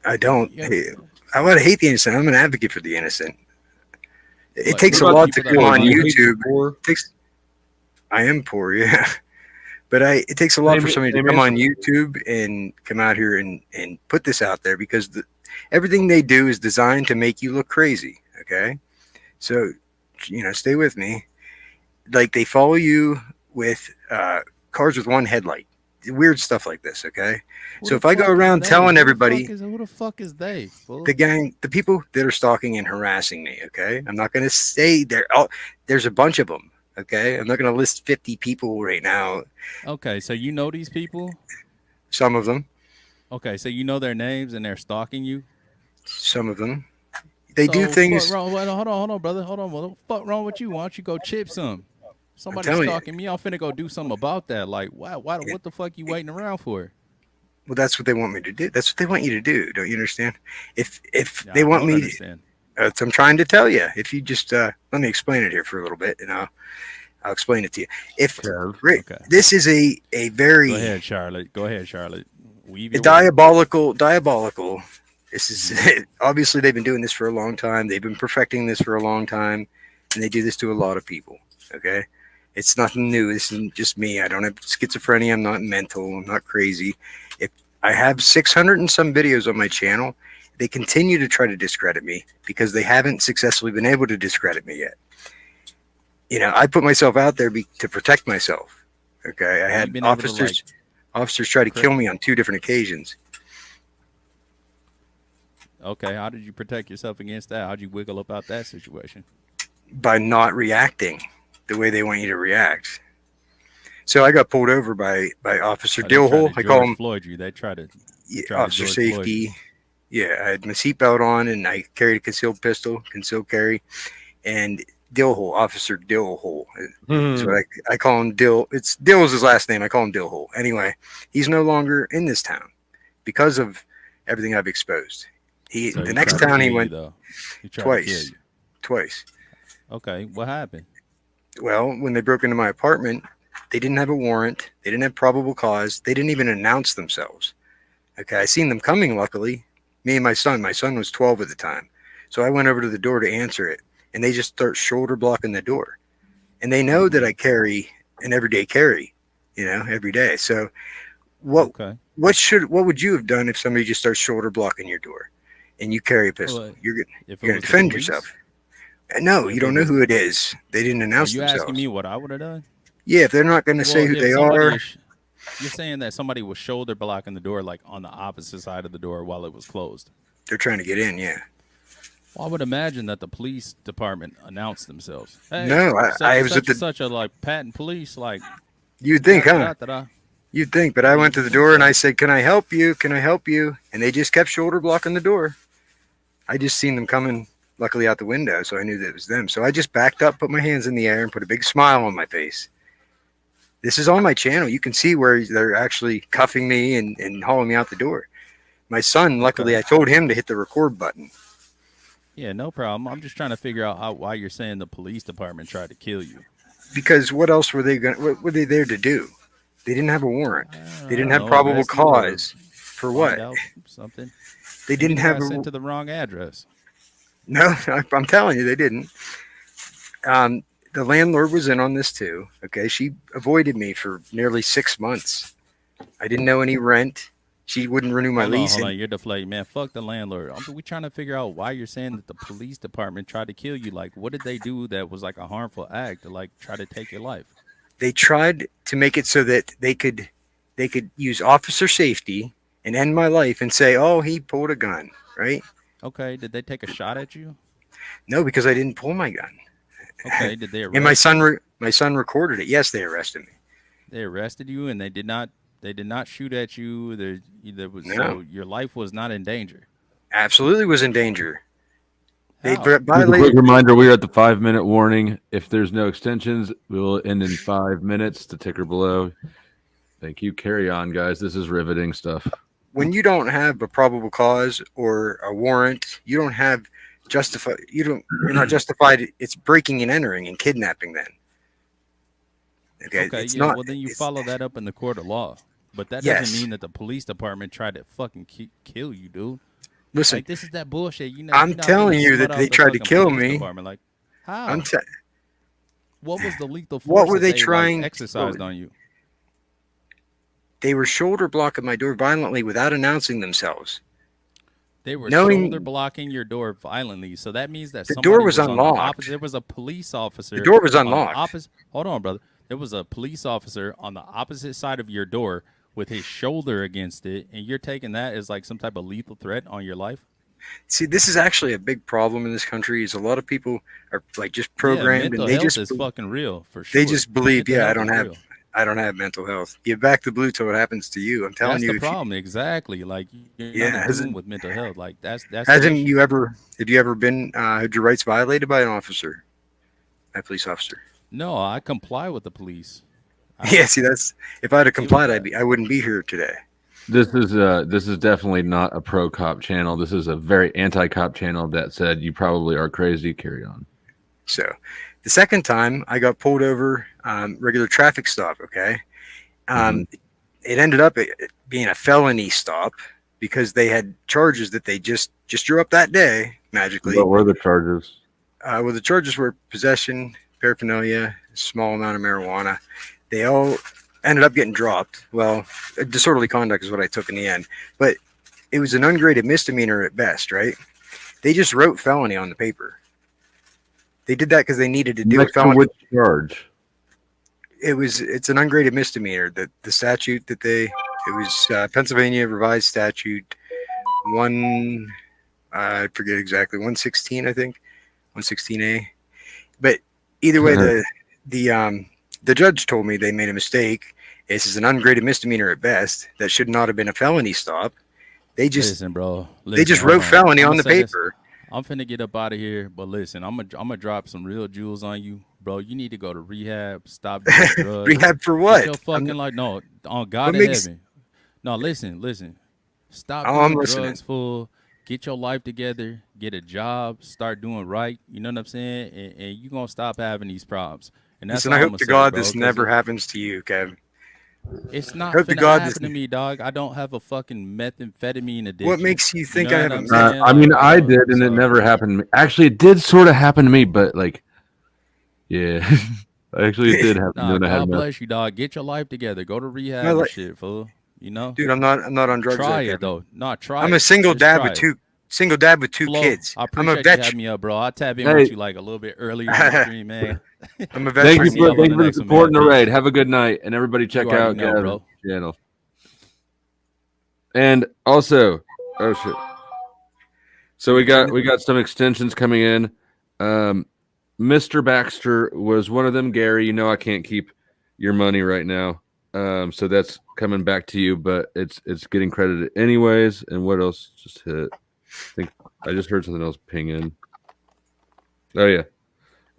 I don't. I want to hate the innocent. I'm an advocate for the innocent. It
What
takes a
about
lot to
people
come
that
on
are poor?
YouTube. I am poor, yeah. But it takes a lot for somebody to come on YouTube and come out here and put this out there because everything they do is designed to make you look crazy, okay? So, stay with me. Like, they follow you with cars with one headlight. Weird stuff like this, okay? So if I go around telling everybody,
who the fuck is they? Fool?
the people that are stalking and harassing me, okay? I'm not going to say there's a bunch of them, okay? I'm not going to list 50 people right now.
Okay, so you know these people?
Some of them.
Okay, so you know their names and they're stalking you?
Some of them. They do things.
Hold on, brother. Hold on. What the fuck wrong with you? Why don't you go chip some? Somebody's stalking me. I'm finna go do something about that. Like, what the fuck you waiting around for?
Well, that's what they want me to do. That's what they want you to do. Don't you understand? If
Yeah,
they
I
want
don't
me,
understand.
I'm trying to tell you. If you just let me explain it here for a little bit, and I'll explain it to you. If
Okay.
this is a
Go
very
ahead, Charlotte. Go ahead, Charlotte. Weave
a
your way.
diabolical. This is obviously they've been doing this for a long time. They've been perfecting this for a long time, and they do this to a lot of people. Okay, it's nothing new. This isn't just me. I don't have schizophrenia. I'm not mental. I'm not crazy. If I have 600 and some videos on my channel, they continue to try to discredit me because they haven't successfully been able to discredit me yet. I put myself out there to protect myself. Okay, I
Have you
had
been able to, like,
officers try to kill me on 2 different occasions.
Okay, how did you protect yourself against that? How'd you wiggle up out that situation?
By not reacting the way they want you to react. So I got pulled over by Officer
Oh, they tried
Dillhole.
to
I call
George
him
Floyd you. They tried to
Officer
George Floyd you.
Safety. Yeah, I had my seatbelt on and I carried a concealed pistol, concealed carry, and Dillhole, Officer Dillhole. That's what I call him. Dill is his last name. I call him Dillhole. Anyway, he's no longer in this town because of everything I've exposed.
So
The
he
next
tried to
town he
kill you,
went
though. He tried to kill you.
twice.
Okay, what happened?
Well, when they broke into my apartment, they didn't have a warrant. They didn't have probable cause. They didn't even announce themselves. Okay, I seen them coming, luckily. Me and my son. My son was 12 at the time. So I went over to the door to answer it, and they just start shoulder blocking the door. And they know that I carry an everyday carry, every day. So what would you have done if somebody just starts shoulder blocking your door and you carry a pistol?
Well,
You're
if it
going
was
to
the
defend
police?
yourself. No,
If
you
it
don't know
was-
who it is. They didn't
Are
announce
you
themselves.
asking me what I would have done?
Yeah, if they're not going to say who
if
they
somebody
are.
You're saying that somebody was shoulder blocking the door, like on the opposite side of the door while it was closed.
They're trying to get in, yeah.
Well, I would imagine that the police department announced themselves. Hey,
No, I was
such
at the.
and such a like patent police, like
You'd think, huh?
da-da-da-da-da.
You'd think, but I went to the door and I said, "Can I help you? Can I help you?" And they just kept shoulder blocking the door. I just seen them coming, luckily out the window, so I knew that it was them. So I just backed up, put my hands in the air, and put a big smile on my face. This is on my channel. You can see where they're actually cuffing me and hauling me out the door. My son, luckily, I told him to hit the record button.
Yeah, no problem. I'm just trying to figure out why you're saying the police department tried to kill you.
Because what else were they going? What were they there to do? They didn't have a warrant. They didn't have
know,
probable
arrest you or
cause. For
Find
what?
out something.
They didn't
Maybe you
have
got
a.
sent to the wrong address.
No, I'm telling you, they didn't. The landlord was in on this too. Okay, she avoided me for nearly 6 months. I didn't know any rent. She wouldn't renew my lease.
Hold on, you're deflating, man. Fuck the landlord. We trying to figure out why you're saying that the police department tried to kill you. Like, what did they do that was like a harmful act to like try to take your life?
They tried to make it so that they could use officer safety and end my life and say, "Oh, he pulled a gun," right?
Okay, did they take a shot at you?
No, because I didn't pull my gun.
Okay, did they arrest
And my
you?
son recorded it. Yes, they arrested me.
They arrested you, and they did not shoot at you. There was
No.
So your life was not in danger.
Absolutely was in danger. They
How?
Just a quick
violated.
reminder, we are at the 5-minute warning. If there's no extensions, we will end in 5 minutes. The ticker below. Thank you. Carry on, guys. This is riveting stuff.
When you don't have a probable cause or a warrant, you don't have you're not justified. It's breaking and entering and kidnapping then. Okay, it's
yeah.
not.
Well, then you follow that up in the court of law. But that
Yes.
doesn't mean that the police department tried to fucking kill you, dude.
Listen,
Like, this is that bullshit. You know,
I'm
you're not
telling
getting
you
smut
that
out
they
the
tried to
fucking
kill
police
me.
department. Like, how?
I'm t-
What was the lethal force
What were
that
they
like,
trying?
exercised on you?
They were shoulder blocking my door violently without announcing themselves.
They were
Knowing-
shoulder blocking your door violently. So that means that
The
somebody
door was
on the
unlocked.
opposite. There was a police officer.
The door was
on the
unlocked.
Hold on, brother. There was a police officer on the opposite side of your door with his shoulder against it, and you're taking that as like some type of lethal threat on your life.
See, this is actually a big problem in this country. Is a lot of people are like just programmed
mental
and they
health
just
is fucking real for sure.
they just believe.
Mental
Yeah,
health is real.
I don't have mental health. You back the blue till it happens to you. I'm telling
That's
you.
the
if you-
problem, exactly. Like you're
Yeah,
not
hasn't-
with mental health. Like that's the
Hasn't
issue.
you ever? Have you ever been? Had your rights violated by an officer, a police officer?
No, I comply with the police.
Yeah. See, that's if I'd have complied, I wouldn't be here today.
This is definitely not a pro cop channel. This is a very anti cop channel that said you probably are crazy. Carry on.
So the second time I got pulled over, regular traffic stop. Okay. It ended up being a felony stop because they had charges that they just drew up that day magically.
What were the charges?
Well, the charges were possession, paraphernalia, small amount of marijuana. They all ended up getting dropped. Well, disorderly conduct is what I took in the end, but it was an ungraded misdemeanor at best, right? They just wrote felony on the paper. They did that because they needed to do
Next
a felony.
to which charge?
It's an ungraded misdemeanor. The statute that it was Pennsylvania revised statute I forget exactly, 116, I think, 116A. But either way, the judge told me they made a mistake. This is an ungraded misdemeanor at best. That should not have been a felony stop. They just
Listen, bro.
they just wrote felony on the
say this.
paper.
I'm finna get up out of here, but listen, I'm gonna drop some real jewels on you, bro. You need to go to rehab. Stop doing drugs.
Rehab for
Get
what?
your fucking like no on God
What
in
makes-
heaven. No, listen. Stop
Oh, I'm
doing
listening.
drugs, fool. Get your life together. Get a job. Start doing right. You know what I'm saying? And you gonna stop having these problems. And that's
Listen,
all
I
I'm
hope
gonna
to
say,
God
bro,
this
'cause
never happens to you, Kev.
It's not
Hope to
finna
God
happen
this-
to me, dog. I don't have a fucking methamphetamine addiction.
What makes you think
know
I have
what
a
I'm
meth-
saying?
I mean,
Like,
I did, and it never happened to me. Actually, it did sort of happen to me, but like, yeah, actually, it did happen
Nah,
when I had
God
meth.
bless you, dog. Get your life together. Go to rehab
My
and
li-
shit, fool. You know,
Dude, I'm not on drugs.
try
yet,
it
Kevin.
though. No, try.
I'm
it.
a single
Just
dad
try
with
it.
two
Flo,
kids.
I
I'm
appreciate
a
you
veteran.
having me up, bro. I'll tap in
Hey.
with you like a little bit earlier in the stream, man.
I'm a
Thank you
veteran.
See y'all
for
on the
the
next one,
support and the
man.
raid.
Peace.
Have a good night, and everybody check
You already
out
know,
Gavin's
bro.
channel. And also, oh shit. So we got some extensions coming in. Mr. Baxter was one of them. Gary, you know I can't keep your money right now. So that's coming back to you, but it's getting credited anyways. And what else just hit? I think I just heard something else ping in. Oh yeah.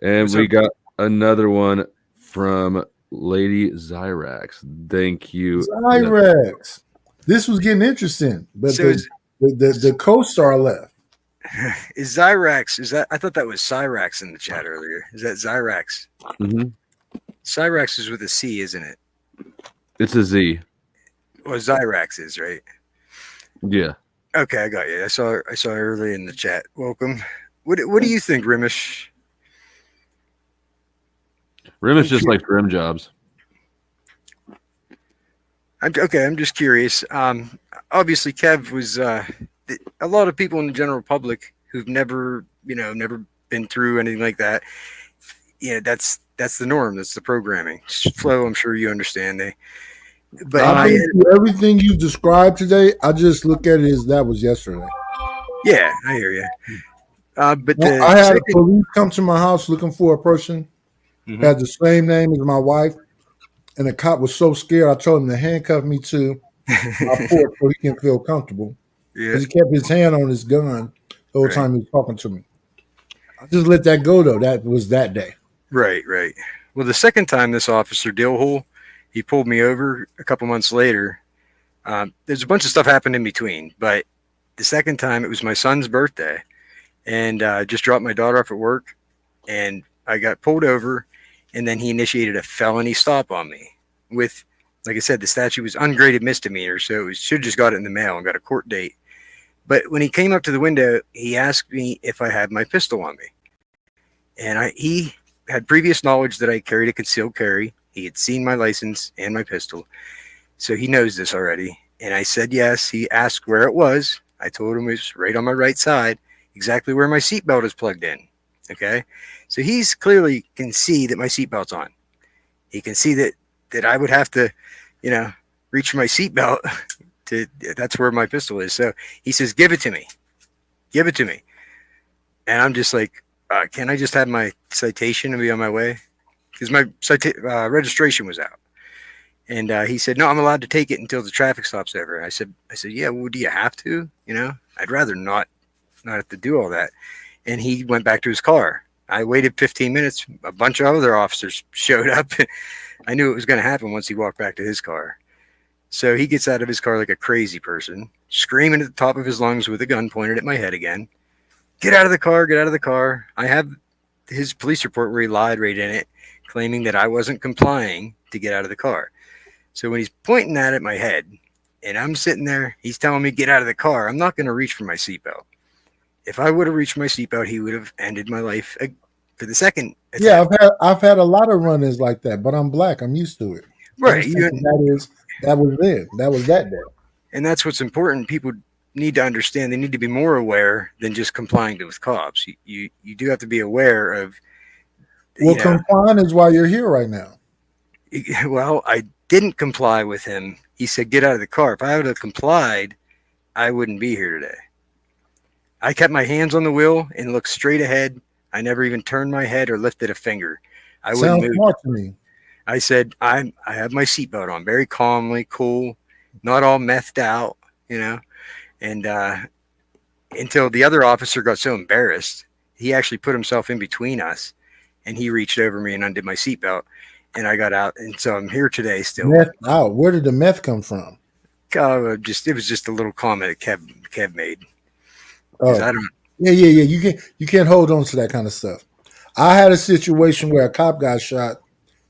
And
What's
we
up?
got another one from Lady Zyrax. Thank you.
Cyrex. This was getting interesting, but
So
the co-star left.
Is Zyrax? Is that? I thought that was Cyrax in the chat earlier. Is that Zyrax?
Mm-hmm.
Cyrax is with a C, isn't it?
It's a Z.
Well, Zyrax is right.
Yeah.
Okay, I got you. I saw earlier in the chat. Welcome. What do you think, Rimish?
Rim is just like rim jobs.
I'm just curious. Obviously, Kev was a lot of people in the general public who've never been through anything like that. That's the norm. That's the programming. Flo, I'm sure you understand. But
I've been through everything you described today. I just look at it as that was yesterday.
yeah, I hear you. But
Well, I had police come to my house looking for a person
Mhm.
had the same name as my wife, and the cop was so scared. I told him to handcuff me to my porch so he can feel comfortable.
Yeah.
Because he kept his hand on his gun the whole
Right.
time he was talking to me. I just let that go though. That was that day.
Right. Well, the second time this officer Dillhole, he pulled me over a couple months later. There's a bunch of stuff happened in between, but the second time it was my son's birthday, and I just dropped my daughter off at work, and I got pulled over, and then he initiated a felony stop on me with, like I said, the statute was ungraded misdemeanor, so it should have just got it in the mail and got a court date. But when he came up to the window, he asked me if I had my pistol on me, and he had previous knowledge that I carried a concealed carry. He had seen my license and my pistol, so he knows this already. And I said yes. He asked where it was. I told him it was right on my right side, exactly where my seatbelt is plugged in. Okay, so he's clearly can see that my seatbelt's on. He can see that I would have to, reach for my seatbelt to. That's where my pistol is. So he says, "Give it to me, give it to me," and I'm just like, "Can I just have my citation and be on my way?" Because my registration was out. And he said, "No, I'm allowed to take it until the traffic stop's over." I said, "Yeah, well, do you have to? I'd rather not have to do all that." And he went back to his car. I waited 15 minutes. A bunch of other officers showed up. I knew it was going to happen once he walked back to his car. So he gets out of his car like a crazy person, screaming at the top of his lungs with a gun pointed at my head again. Get out of the car, get out of the car. I have his police report where he lied right in it, claiming that I wasn't complying to get out of the car. So when he's pointing that at my head and I'm sitting there, he's telling me get out of the car, I'm not going to reach for my seatbelt. If I would have reached my seatbelt, he would have ended my life for the second attack.
Yeah, I've had a lot of run-ins like that, but I'm black. I'm used to it.
Right.
That was then. That was that day.
And that's what's important. People need to understand. They need to be more aware than just complying to with cops. You do have to be aware of.
Well, complying is why you're here right now.
Well, I didn't comply with him. He said, get out of the car. If I would have complied, I wouldn't be here today. I kept my hands on the wheel and looked straight ahead. I never even turned my head or lifted a finger. I wouldn't
Sounds
move.
smart to me.
I said, I have my seatbelt on, very calmly, cool, not all methed out, and until the other officer got so embarrassed, he actually put himself in between us, and he reached over me and undid my seatbelt, and I got out, and so I'm here today still.
Meth out. Where did the meth come from?
It was just a little comment that Kev made.
Oh,
I don't.
Yeah. You can't hold on to that kind of stuff. I had a situation where a cop got shot,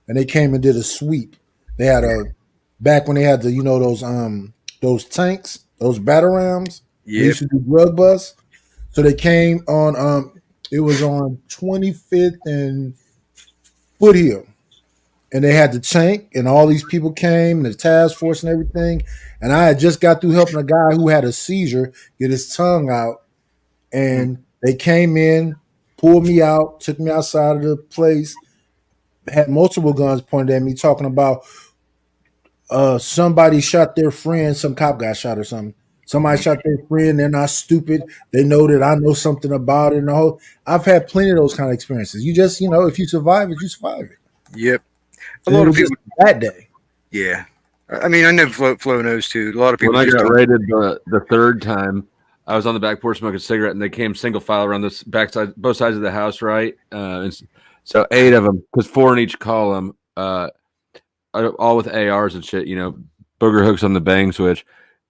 and they came and did a sweep. They had back when they had those tanks, those batarams. They used to do drug busts. So they came on it was on 25th and Foothill. And they had the tank, and all these people came, and the task force and everything. And I had just got through helping a guy who had a seizure get his tongue out. And they came in, pulled me out, took me outside of the place, had multiple guns pointed at me, talking about somebody shot their friend, some cop got shot or something. Somebody shot their friend, they're not stupid. They know that I know something about it. And I've had plenty of those kind of experiences. You just, if you survive it, you survive it.
Yep.
A lot of people that day.
Yeah. I mean, I know Flo knows too. A lot of people.
When I got raided the third time, I was on the back porch smoking a cigarette, and they came single file around this backside, both sides of the house, right? So 8 of them, because 4 in each column, all with ARs and shit, booger hooks on the bang switch.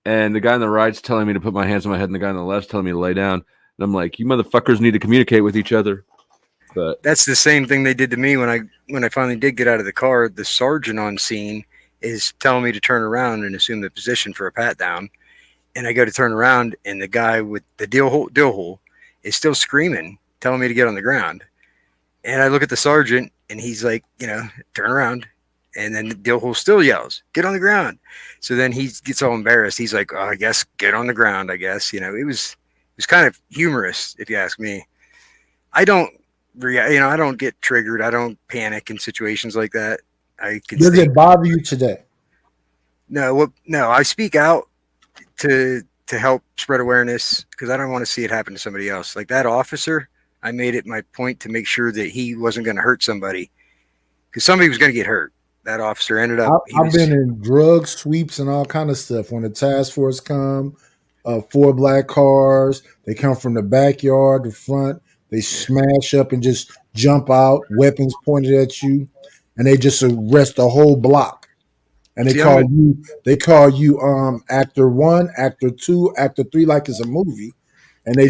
And the guy on the right's telling me to put my hands on my head, and the guy on the left's telling me to lay down. And I'm like, you motherfuckers need to communicate with each other. But
that's the same thing they did to me when I finally did get out of the car. The sergeant on scene is telling me to turn around and assume the position for a pat down. And I go to turn around, and the guy with the dill hole is still screaming, telling me to get on the ground. And I look at the sergeant, and he's like, turn around. And then the dill hole still yells, get on the ground. So then he gets all embarrassed. He's like, I guess get on the ground, I guess. It was kind of humorous, if you ask me. I don't get triggered. I don't panic in situations like that.
Does it bother you today?
No, I speak out to help spread awareness because I don't want to see it happen to somebody else. Like that officer, I made it my point to make sure that he wasn't going to hurt somebody because somebody was going to get hurt. That officer ended up.
I've been in drug sweeps and all kind of stuff. When the task force come, 4 black cars, they come from the backyard, the front, they smash up and just jump out, weapons pointed at you, and they just arrest the whole block. And they call you actor 1, actor 2, actor 3, like it's a movie. And they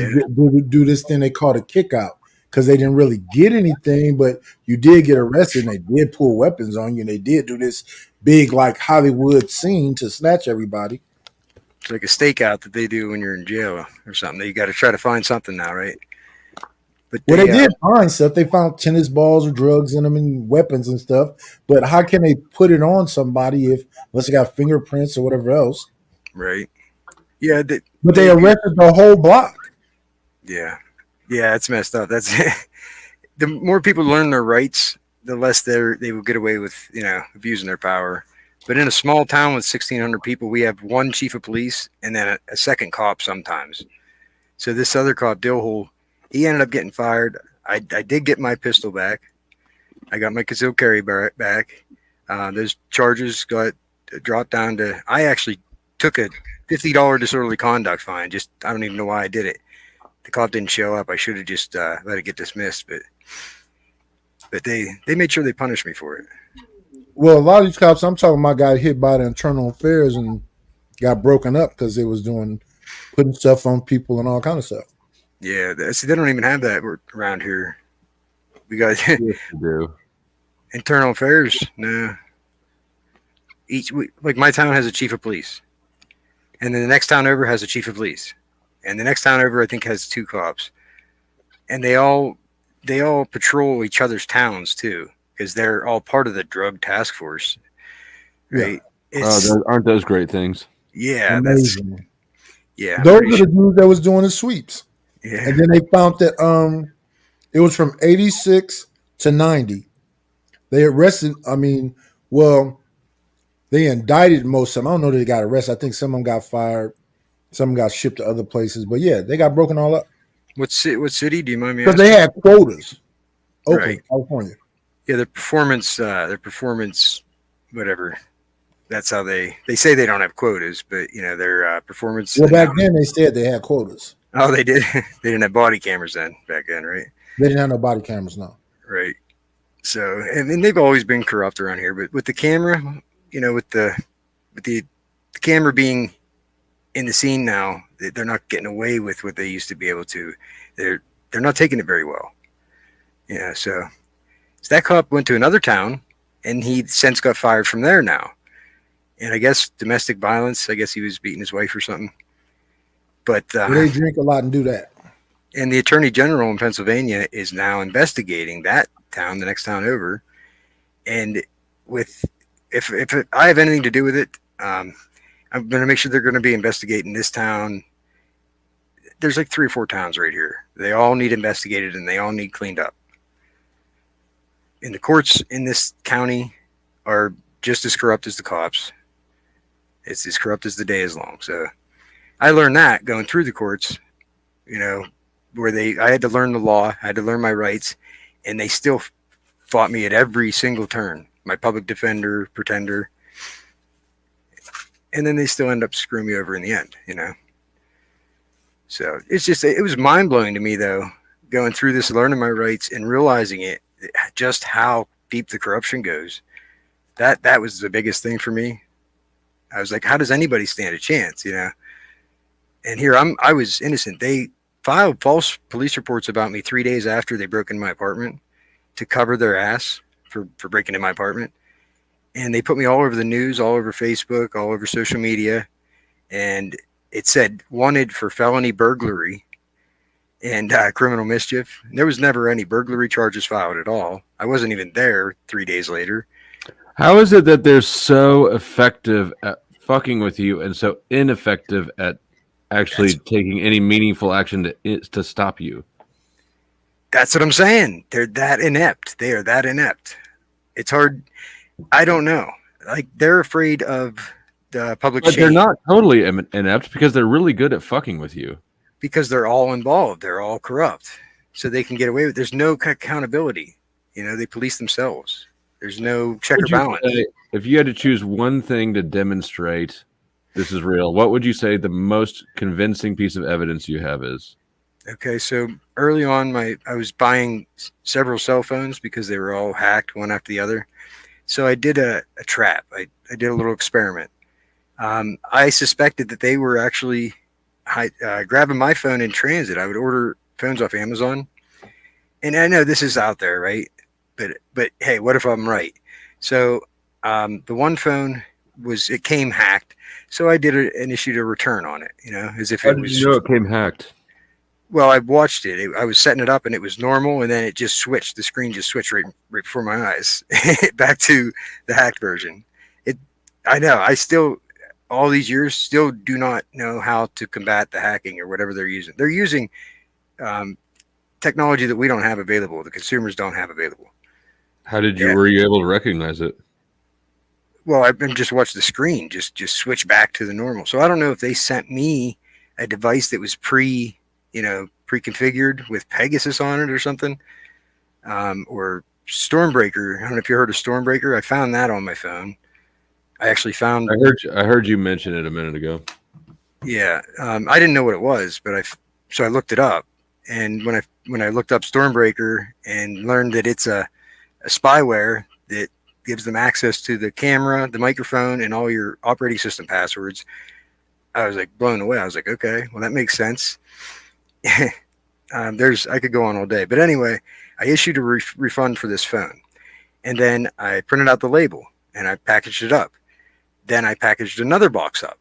do this thing they call the kick out because they didn't really get anything, but you did get arrested and they did pull weapons on you and they did do this big like Hollywood scene to snatch everybody.
It's like a stakeout that they do when you're in jail or something. You got to try to find something now, right? But
they did find stuff. They found tennis balls or drugs in them and weapons and stuff. But how can they put it on somebody unless they got fingerprints or whatever else?
Right. Yeah.
But they arrested the whole block.
Yeah. Yeah, it's messed up. That's the more people learn their rights, the less they will get away with, abusing their power. But in a small town with 1,600 people, we have one chief of police and then a second cop sometimes. So this other cop, Dillhole, he ended up getting fired. I did get my pistol back. I got my concealed carry back. Those charges got dropped down to. I actually took a $50 disorderly conduct fine. Just I don't even know why I did it. The cop didn't show up. I should have just let it get dismissed, but they made sure they punished me for it.
Well, a lot of these cops I'm talking about got hit by the internal affairs and got broken up because they was putting stuff on people and all kind of stuff.
Yeah, see, they don't even have that around here. We got
Yes, we do.
internal affairs. No, like my town has a chief of police, and then the next town over has a chief of police, and the next town over I think has 2 cops, and they all patrol each other's towns too because they're all part of the drug task force, right?
Aren't those great things?
Yeah,
Amazing.
Yeah,
those are the dudes that was doing the sweeps.
Yeah.
And then they found that it was from 86 to 90. They arrested, they indicted most of them. I don't know that they got arrested. I think some of them got fired. Some of them got shipped to other places. But yeah, they got broken all up.
What city? Do you mind me
Because
asking?
they had quotas. Oakland,
Right.
California.
Yeah, their performance, whatever. That's how they say they don't have quotas, but their performance.
Well, back then they said they had quotas.
Oh, they did. They didn't have body cameras then back then, right?
They didn't have no body cameras, no.
Right. So, and they've always been corrupt around here, but with the camera, with the camera being in the scene now, they're not getting away with what they used to be able to. They're not taking it very well. Yeah. So that cop went to another town, and he since got fired from there now. And I guess domestic violence. I guess he was beating his wife or something. But
they drink a lot and do that.
And the attorney general in Pennsylvania is now investigating that town, the next town over. And if I have anything to do with it, I'm going to make sure they're going to be investigating this town. There's like 3 or 4 towns right here. They all need investigated and they all need cleaned up. And the courts in this county are just as corrupt as the cops. It's as corrupt as the day is long. So I learned that going through the courts, where I had to learn the law, I had to learn my rights, and they still fought me at every single turn. My public defender, pretender, and then they still end up screwing me over in the end, So it was mind blowing to me though, going through this, learning my rights and realizing it, just how deep the corruption goes. That was the biggest thing for me. I was like, how does anybody stand a chance, And here I was innocent. They filed false police reports about me 3 days after they broke into my apartment to cover their ass for breaking in my apartment. And they put me all over the news, all over Facebook, all over social media. And it said wanted for felony burglary and criminal mischief. There was never any burglary charges filed at all. I wasn't even there 3 days later.
How is it that they're so effective at fucking with you and so ineffective at actually taking any meaningful action to stop you?
That's what I'm saying. They're that inept. They are that inept. It's hard. I don't know. Like, they're afraid of the public
But
shame.
they're not totally inept because they're really good at fucking with you.
Because they're all involved. They're all corrupt. So they can get away with it. There's no accountability. They police themselves. There's no check or balance.
If you had to choose one thing to demonstrate this is real, what would you say the most convincing piece of evidence you have is?
Okay, so early on, I was buying several cell phones because they were all hacked one after the other. So I did a trap. I did a little experiment. I suspected that they were actually grabbing my phone in transit. I would order phones off Amazon. And I know this is out there, right? But hey, what if I'm right? So the one phone it came hacked. So I did and issued a return on it, as if
How
it
did
was.
you know it came hacked?
Well, I watched it. I was setting it up and it was normal, and then it just switched. The screen just switched right before my eyes, back to the hacked version. I know. I still, all these years, still do not know how to combat the hacking or whatever they're using. They're using technology that we don't have available. The consumers don't have available.
Were you able to recognize it?
Well, I've been just watched the screen just switch back to the normal. So I don't know if they sent me a device that was pre-configured with Pegasus on it or something, or Stormbreaker. I don't know if you heard of Stormbreaker. I found that on my phone. I actually found.
I heard you mention it a minute ago.
Yeah, I didn't know what it was, but so I looked it up, and when I looked up Stormbreaker and learned that it's a spyware that gives them access to the camera, the microphone, and all your operating system passwords. I was like blown away. I was like, okay, well that makes sense. I could go on all day, but anyway, I issued a refund for this phone, and then I printed out the label and I packaged it up. Then I packaged another box up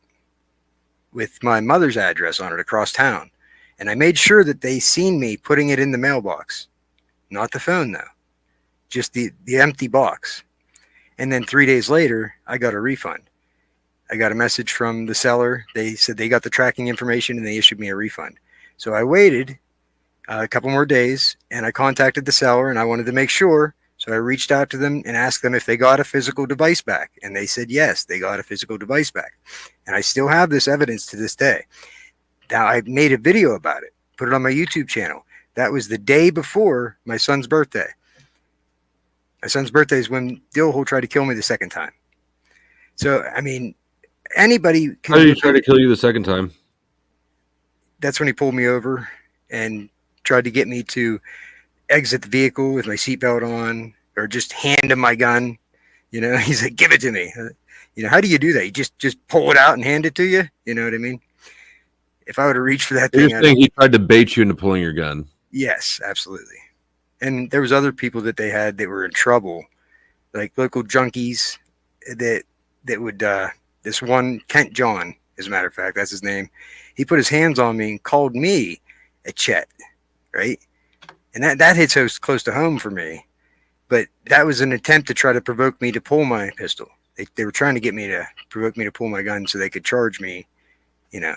with my mother's address on it across town, and I made sure that they seen me putting it in the mailbox, not the phone though, just the empty box. And then 3 days later, I got a refund. I got a message from the seller. They said they got the tracking information and they issued me a refund. So I waited a couple more days and I contacted the seller and I wanted to make sure. So I reached out to them and asked them if they got a physical device back. And they said, yes, they got a physical device back. And I still have this evidence to this day. Now I made a video about it, put it on my YouTube channel. That was the day before my son's birthday. My son's birthday is when Dillhole tried to kill me the second time. So, I mean, anybody can.
How did he try to kill you the second time?
That's when he pulled me over and tried to get me to exit the vehicle with my seatbelt on, or just hand him my gun. You know, he's like, give it to me. You know, how do you do that? You just pull it out and hand it to you? You know what I mean? If I would have reached for that thing.
You're saying he tried to bait you into pulling your gun?
Yes, absolutely. And there was other people that they had that were in trouble, like local junkies that would, this one, Kent John, as a matter of fact, that's his name. He put his hands on me and called me a Chet, right? And that hits close to home for me. But that was an attempt to try to provoke me to pull my pistol. They were trying to get me to provoke me to pull my gun so they could charge me, you know,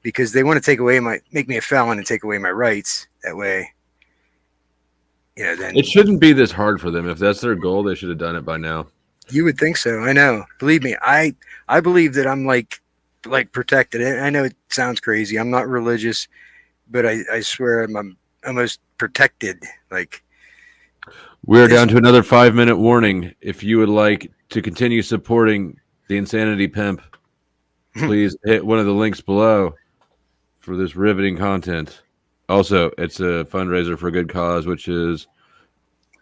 because they want to make me a felon and take away my rights. That way, you know, then
it shouldn't be this hard for them. If that's their goal, they should have done it by now.
You would think so. I know. Believe me, I believe that I'm like protected. I know it sounds crazy. I'm not religious, but I swear I'm almost protected. Like,
we're down to another 5-minute warning. If you would like to continue supporting the Insanity Pimp, please hit one of the links below for this riveting content. Also, it's a fundraiser for a good cause, which is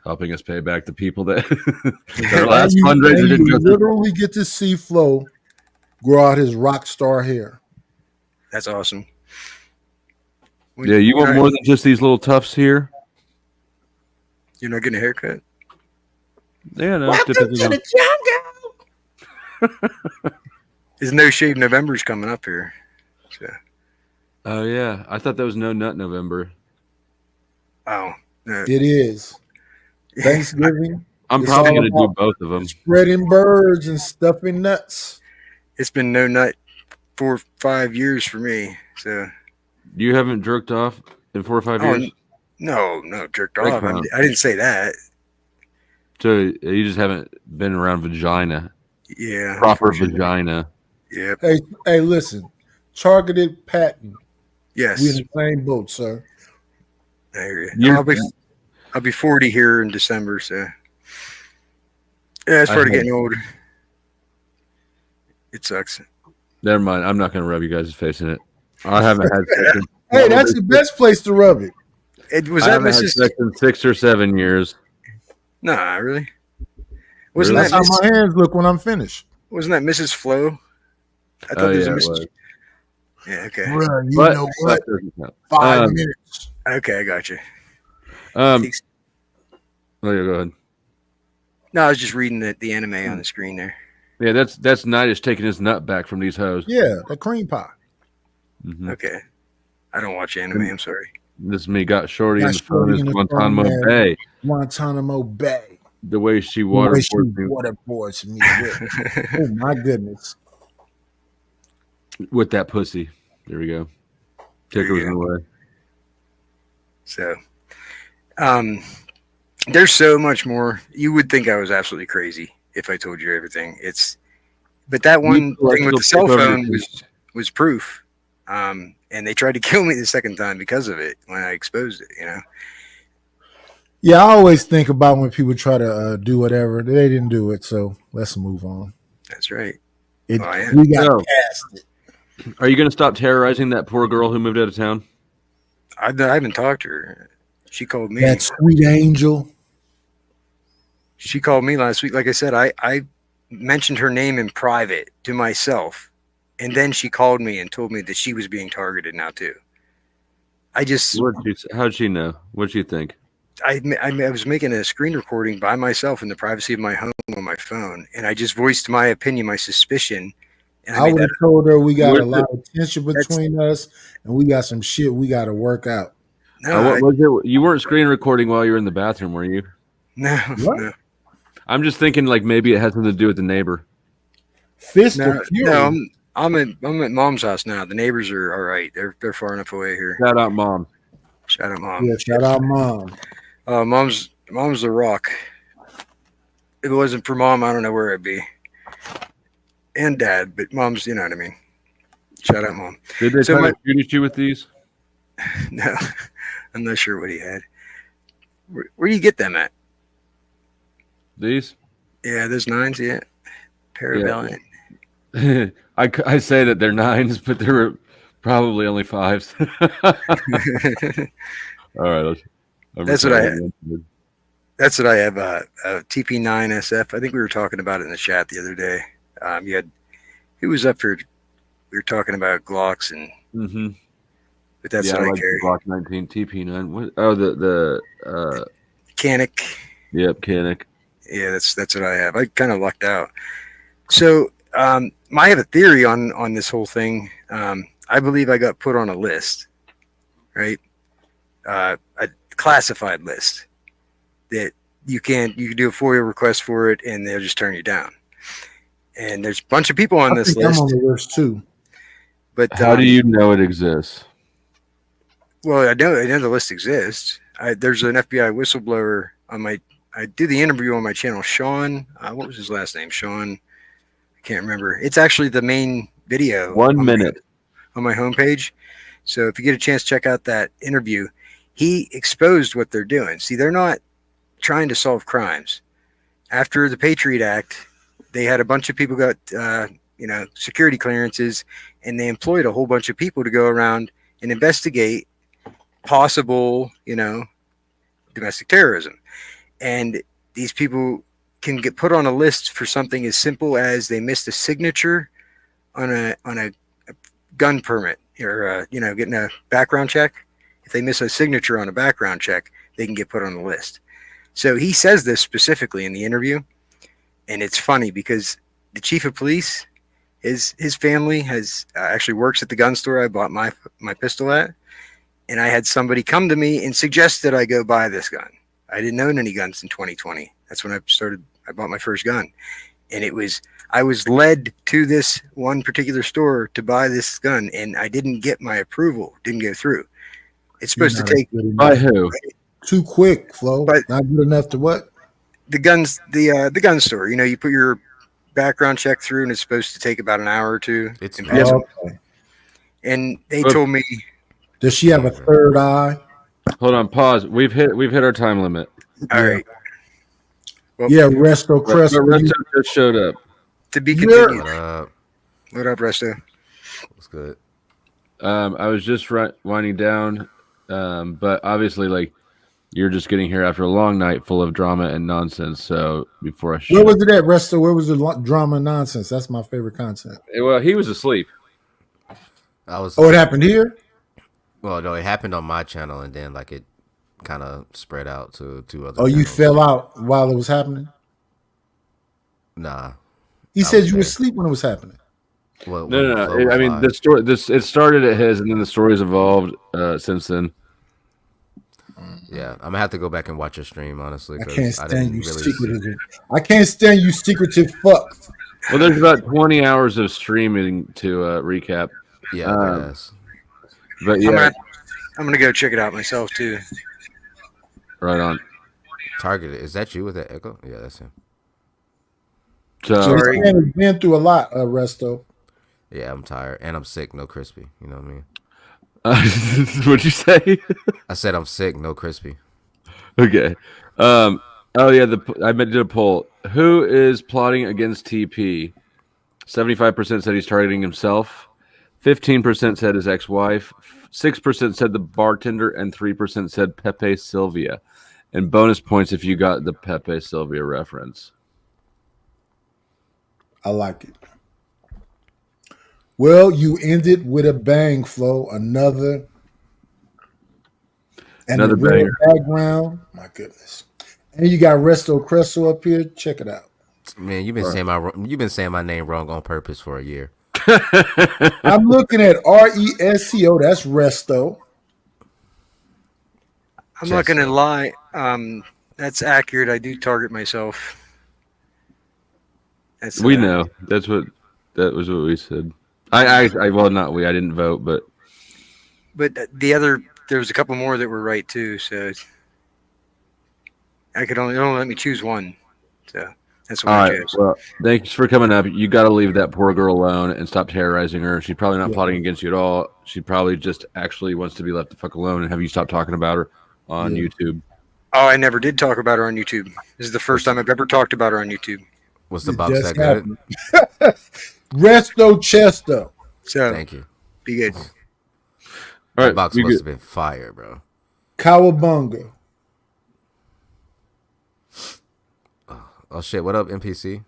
helping us pay back the people that our last fundraiser didn't go through.
Literally get to see Flo grow out his rock star hair.
That's awesome.
Yeah, you want more than just these little tufts here?
You're not getting a haircut?
Yeah, no.
Welcome to the jungle.
There's No Shave November's coming up here. So.
Oh yeah, I thought that was No Nut November.
Oh, no.
It is. Thanksgiving.
I'm probably going to do both of them.
Spreading birds and stuffing nuts.
It's been no nut 4 or 5 years for me. So
you haven't jerked off in 4 or 5 years?
No, jerked off. I didn't say that.
So you just haven't been around vagina.
Yeah.
Proper vagina.
Yeah.
Hey, listen. Targeted patent.
Yes.
We're in the same boat, sir.
I hear you. I'll be 40 here in December, so yeah, it's starting getting older. It sucks.
Never mind. I'm not going to rub you guys' face in it. I haven't had sex in
Hey, that's the best place to rub it.
Was that
Mrs. Sex in 6 or 7 years?
Nah, really.
Wasn't that how my hands look when I'm finished?
Wasn't that Mrs. Flo? I thought there was a Mrs. Yeah, okay.
Bruh, you know what? 5 minutes.
Okay, I got you.
Oh, yeah, go ahead.
No, I was just reading the anime on the screen there.
Yeah, that's Nitish taking his nut back from these hoes.
Yeah, the cream pie.
Mm-hmm.
Okay. I don't watch anime, I'm sorry.
This is me got Shorty in the phone is Guantanamo Bay.
Guantanamo Bay.
The way she waterboards
me. Oh my goodness.
With that pussy. There we go. Kicker was in the way.
So, there's so much more. You would think I was absolutely crazy if I told you everything. But that one thing with the cell phone was proof. And they tried to kill me the second time because of it when I exposed it, you know?
Yeah, I always think about when people try to do whatever. They didn't do it, so let's move on.
That's right.
We got past it.
Are you going to stop terrorizing that poor girl who moved out of town?
I haven't talked to her. She called me.
That sweet angel.
She called me last week. Like I said, I mentioned her name in private to myself, and then she called me and told me that she was being targeted now too.
How'd she know? What'd you think?
I was making a screen recording by myself in the privacy of my home on my phone, and I just voiced my opinion, my suspicion. And
I would have told her we got a lot of tension
That's-
between us, and we got some shit we got to work out.
No,
what was it? You weren't screen recording while you were in the bathroom, were you?
No,
What?
no,
I'm just thinking like maybe it has something to do with the neighbor.
Fist
no,
of fury.
no. I'm at mom's house now. The neighbors are all right. They're far enough away here.
Shout out, mom.
Shout out, mom.
Yeah, shout out, mom.
Mom's the rock. If it wasn't for mom, I don't know where I'd be. And dad, but mom's, you know what I mean. Shout out, mom.
Did they
So
try to shoot at you with these?
No, I'm not sure what he had. Where do you get them at?
These?
Yeah, those 9s. Yeah, Parabellum.
I say that they're 9s, but they were probably only 5s. All right,
That's what I have. That's what I have. TP9 SF. I think we were talking about it in the chat the other day. You had who was up for? We were talking about Glocks and.
Mm-hmm.
But that's what I
like
carry.
Glock 19 TP9. What? Oh, the
Canic.
Yep, Canic.
Yeah, that's what I have. I kind of lucked out. So I have a theory on this whole thing. I believe I got put on a list, right? A classified list that you can do a FOIA request for it, and they'll just turn you down. And there's a bunch of people on this list.
I'm on the list too.
But
how do you know it exists?
Well, I know the list exists. There's an FBI whistleblower on my. I did the interview on my channel. Sean, what was his last name? Sean, I can't remember. It's actually the main video.
1 minute
on my homepage. So if you get a chance, check out that interview. He exposed what they're doing. See, they're not trying to solve crimes. After the Patriot Act, they had a bunch of people got security clearances, and they employed a whole bunch of people to go around and investigate possible, domestic terrorism. And these people can get put on a list for something as simple as they missed a signature on a gun permit or getting a background check. If they miss a signature on a background check, they can get put on the list. So he says this specifically in the interview, and it's funny because the chief of police, his family has actually works at the gun store I bought my pistol at. And I had somebody come to me and suggest that I go buy this gun. I didn't own any guns in 2020. That's when I bought my first gun. And I was led to this one particular store to buy this gun, and I didn't get my approval. Didn't go through. It's supposed to take
by who?
Too quick, Flo. But not good enough to what?
The gun store. You put your background check through, and it's supposed to take about an hour or two. And they told me.
Does she have a third eye?
Hold on, pause. We've hit our time limit.
All right.
Well, yeah, Resto Crest.
Resto just showed up.
To be continued.
What
up, Resto?
What's good?
I was just winding down, but obviously, like, you're just getting here after a long night full of drama and nonsense. So before I
where was it at, Resto? Where was the drama and nonsense? That's my favorite content.
Well, he was asleep.
It happened here?
Well, no, it happened on my channel, and then like it kind of spread out to two other.
Oh, you fell out while it was happening?
Nah.
He said you were asleep when it was happening.
Well,
no. I mean, the story. It started at his, and then the story's evolved since then.
Yeah, I'm gonna have to go back and watch your stream, honestly.
I can't stand you secretive. I can't stand you secretive fucks.
Well, there's about 20 hours of streaming to recap.
Yeah,
but yeah,
I'm gonna go check it out myself too.
Right on.
Targeted. Is that you with that echo? Yeah, that's him.
So
this man has been through a lot, Resto.
Yeah, I'm tired and I'm sick. No crispy. You know what I mean?
What'd you say?
I said I'm sick. No crispy.
Okay. Oh yeah. I did a poll. Who is plotting against TP? 75% said he's targeting himself. 15% said his ex-wife. 6% said the bartender, and 3% said Pepe Sylvia. And bonus points if you got the Pepe Sylvia reference.
I like it. Well, you ended with a bang, Flo. Another
Another
the red
banger.
background. My goodness. And you got Resto Cresto up here. Check it out.
Man, you've been saying my name wrong on purpose for a year.
I'm looking at RESCO. That's Resto.
I'm not going to lie. That's accurate. I do target myself. That's,
We know. That was what we said. I well, not we. I didn't vote, but
there was a couple more that were right too. So it only let me choose one. So that's what
all
I
right.
chose.
Well, thanks for coming up. You got to leave that poor girl alone and stop terrorizing her. She's probably not plotting against you at all. She probably just actually wants to be left the fuck alone. And have you stopped talking about her on YouTube?
Oh, I never did talk about her on YouTube. This is the first time I've ever talked about her on YouTube.
Was the box that good?
Resto Chesto.
So
thank you.
Be good.
That
right,
box must have been fire, bro.
Cowabunga.
Oh shit! What up, NPC?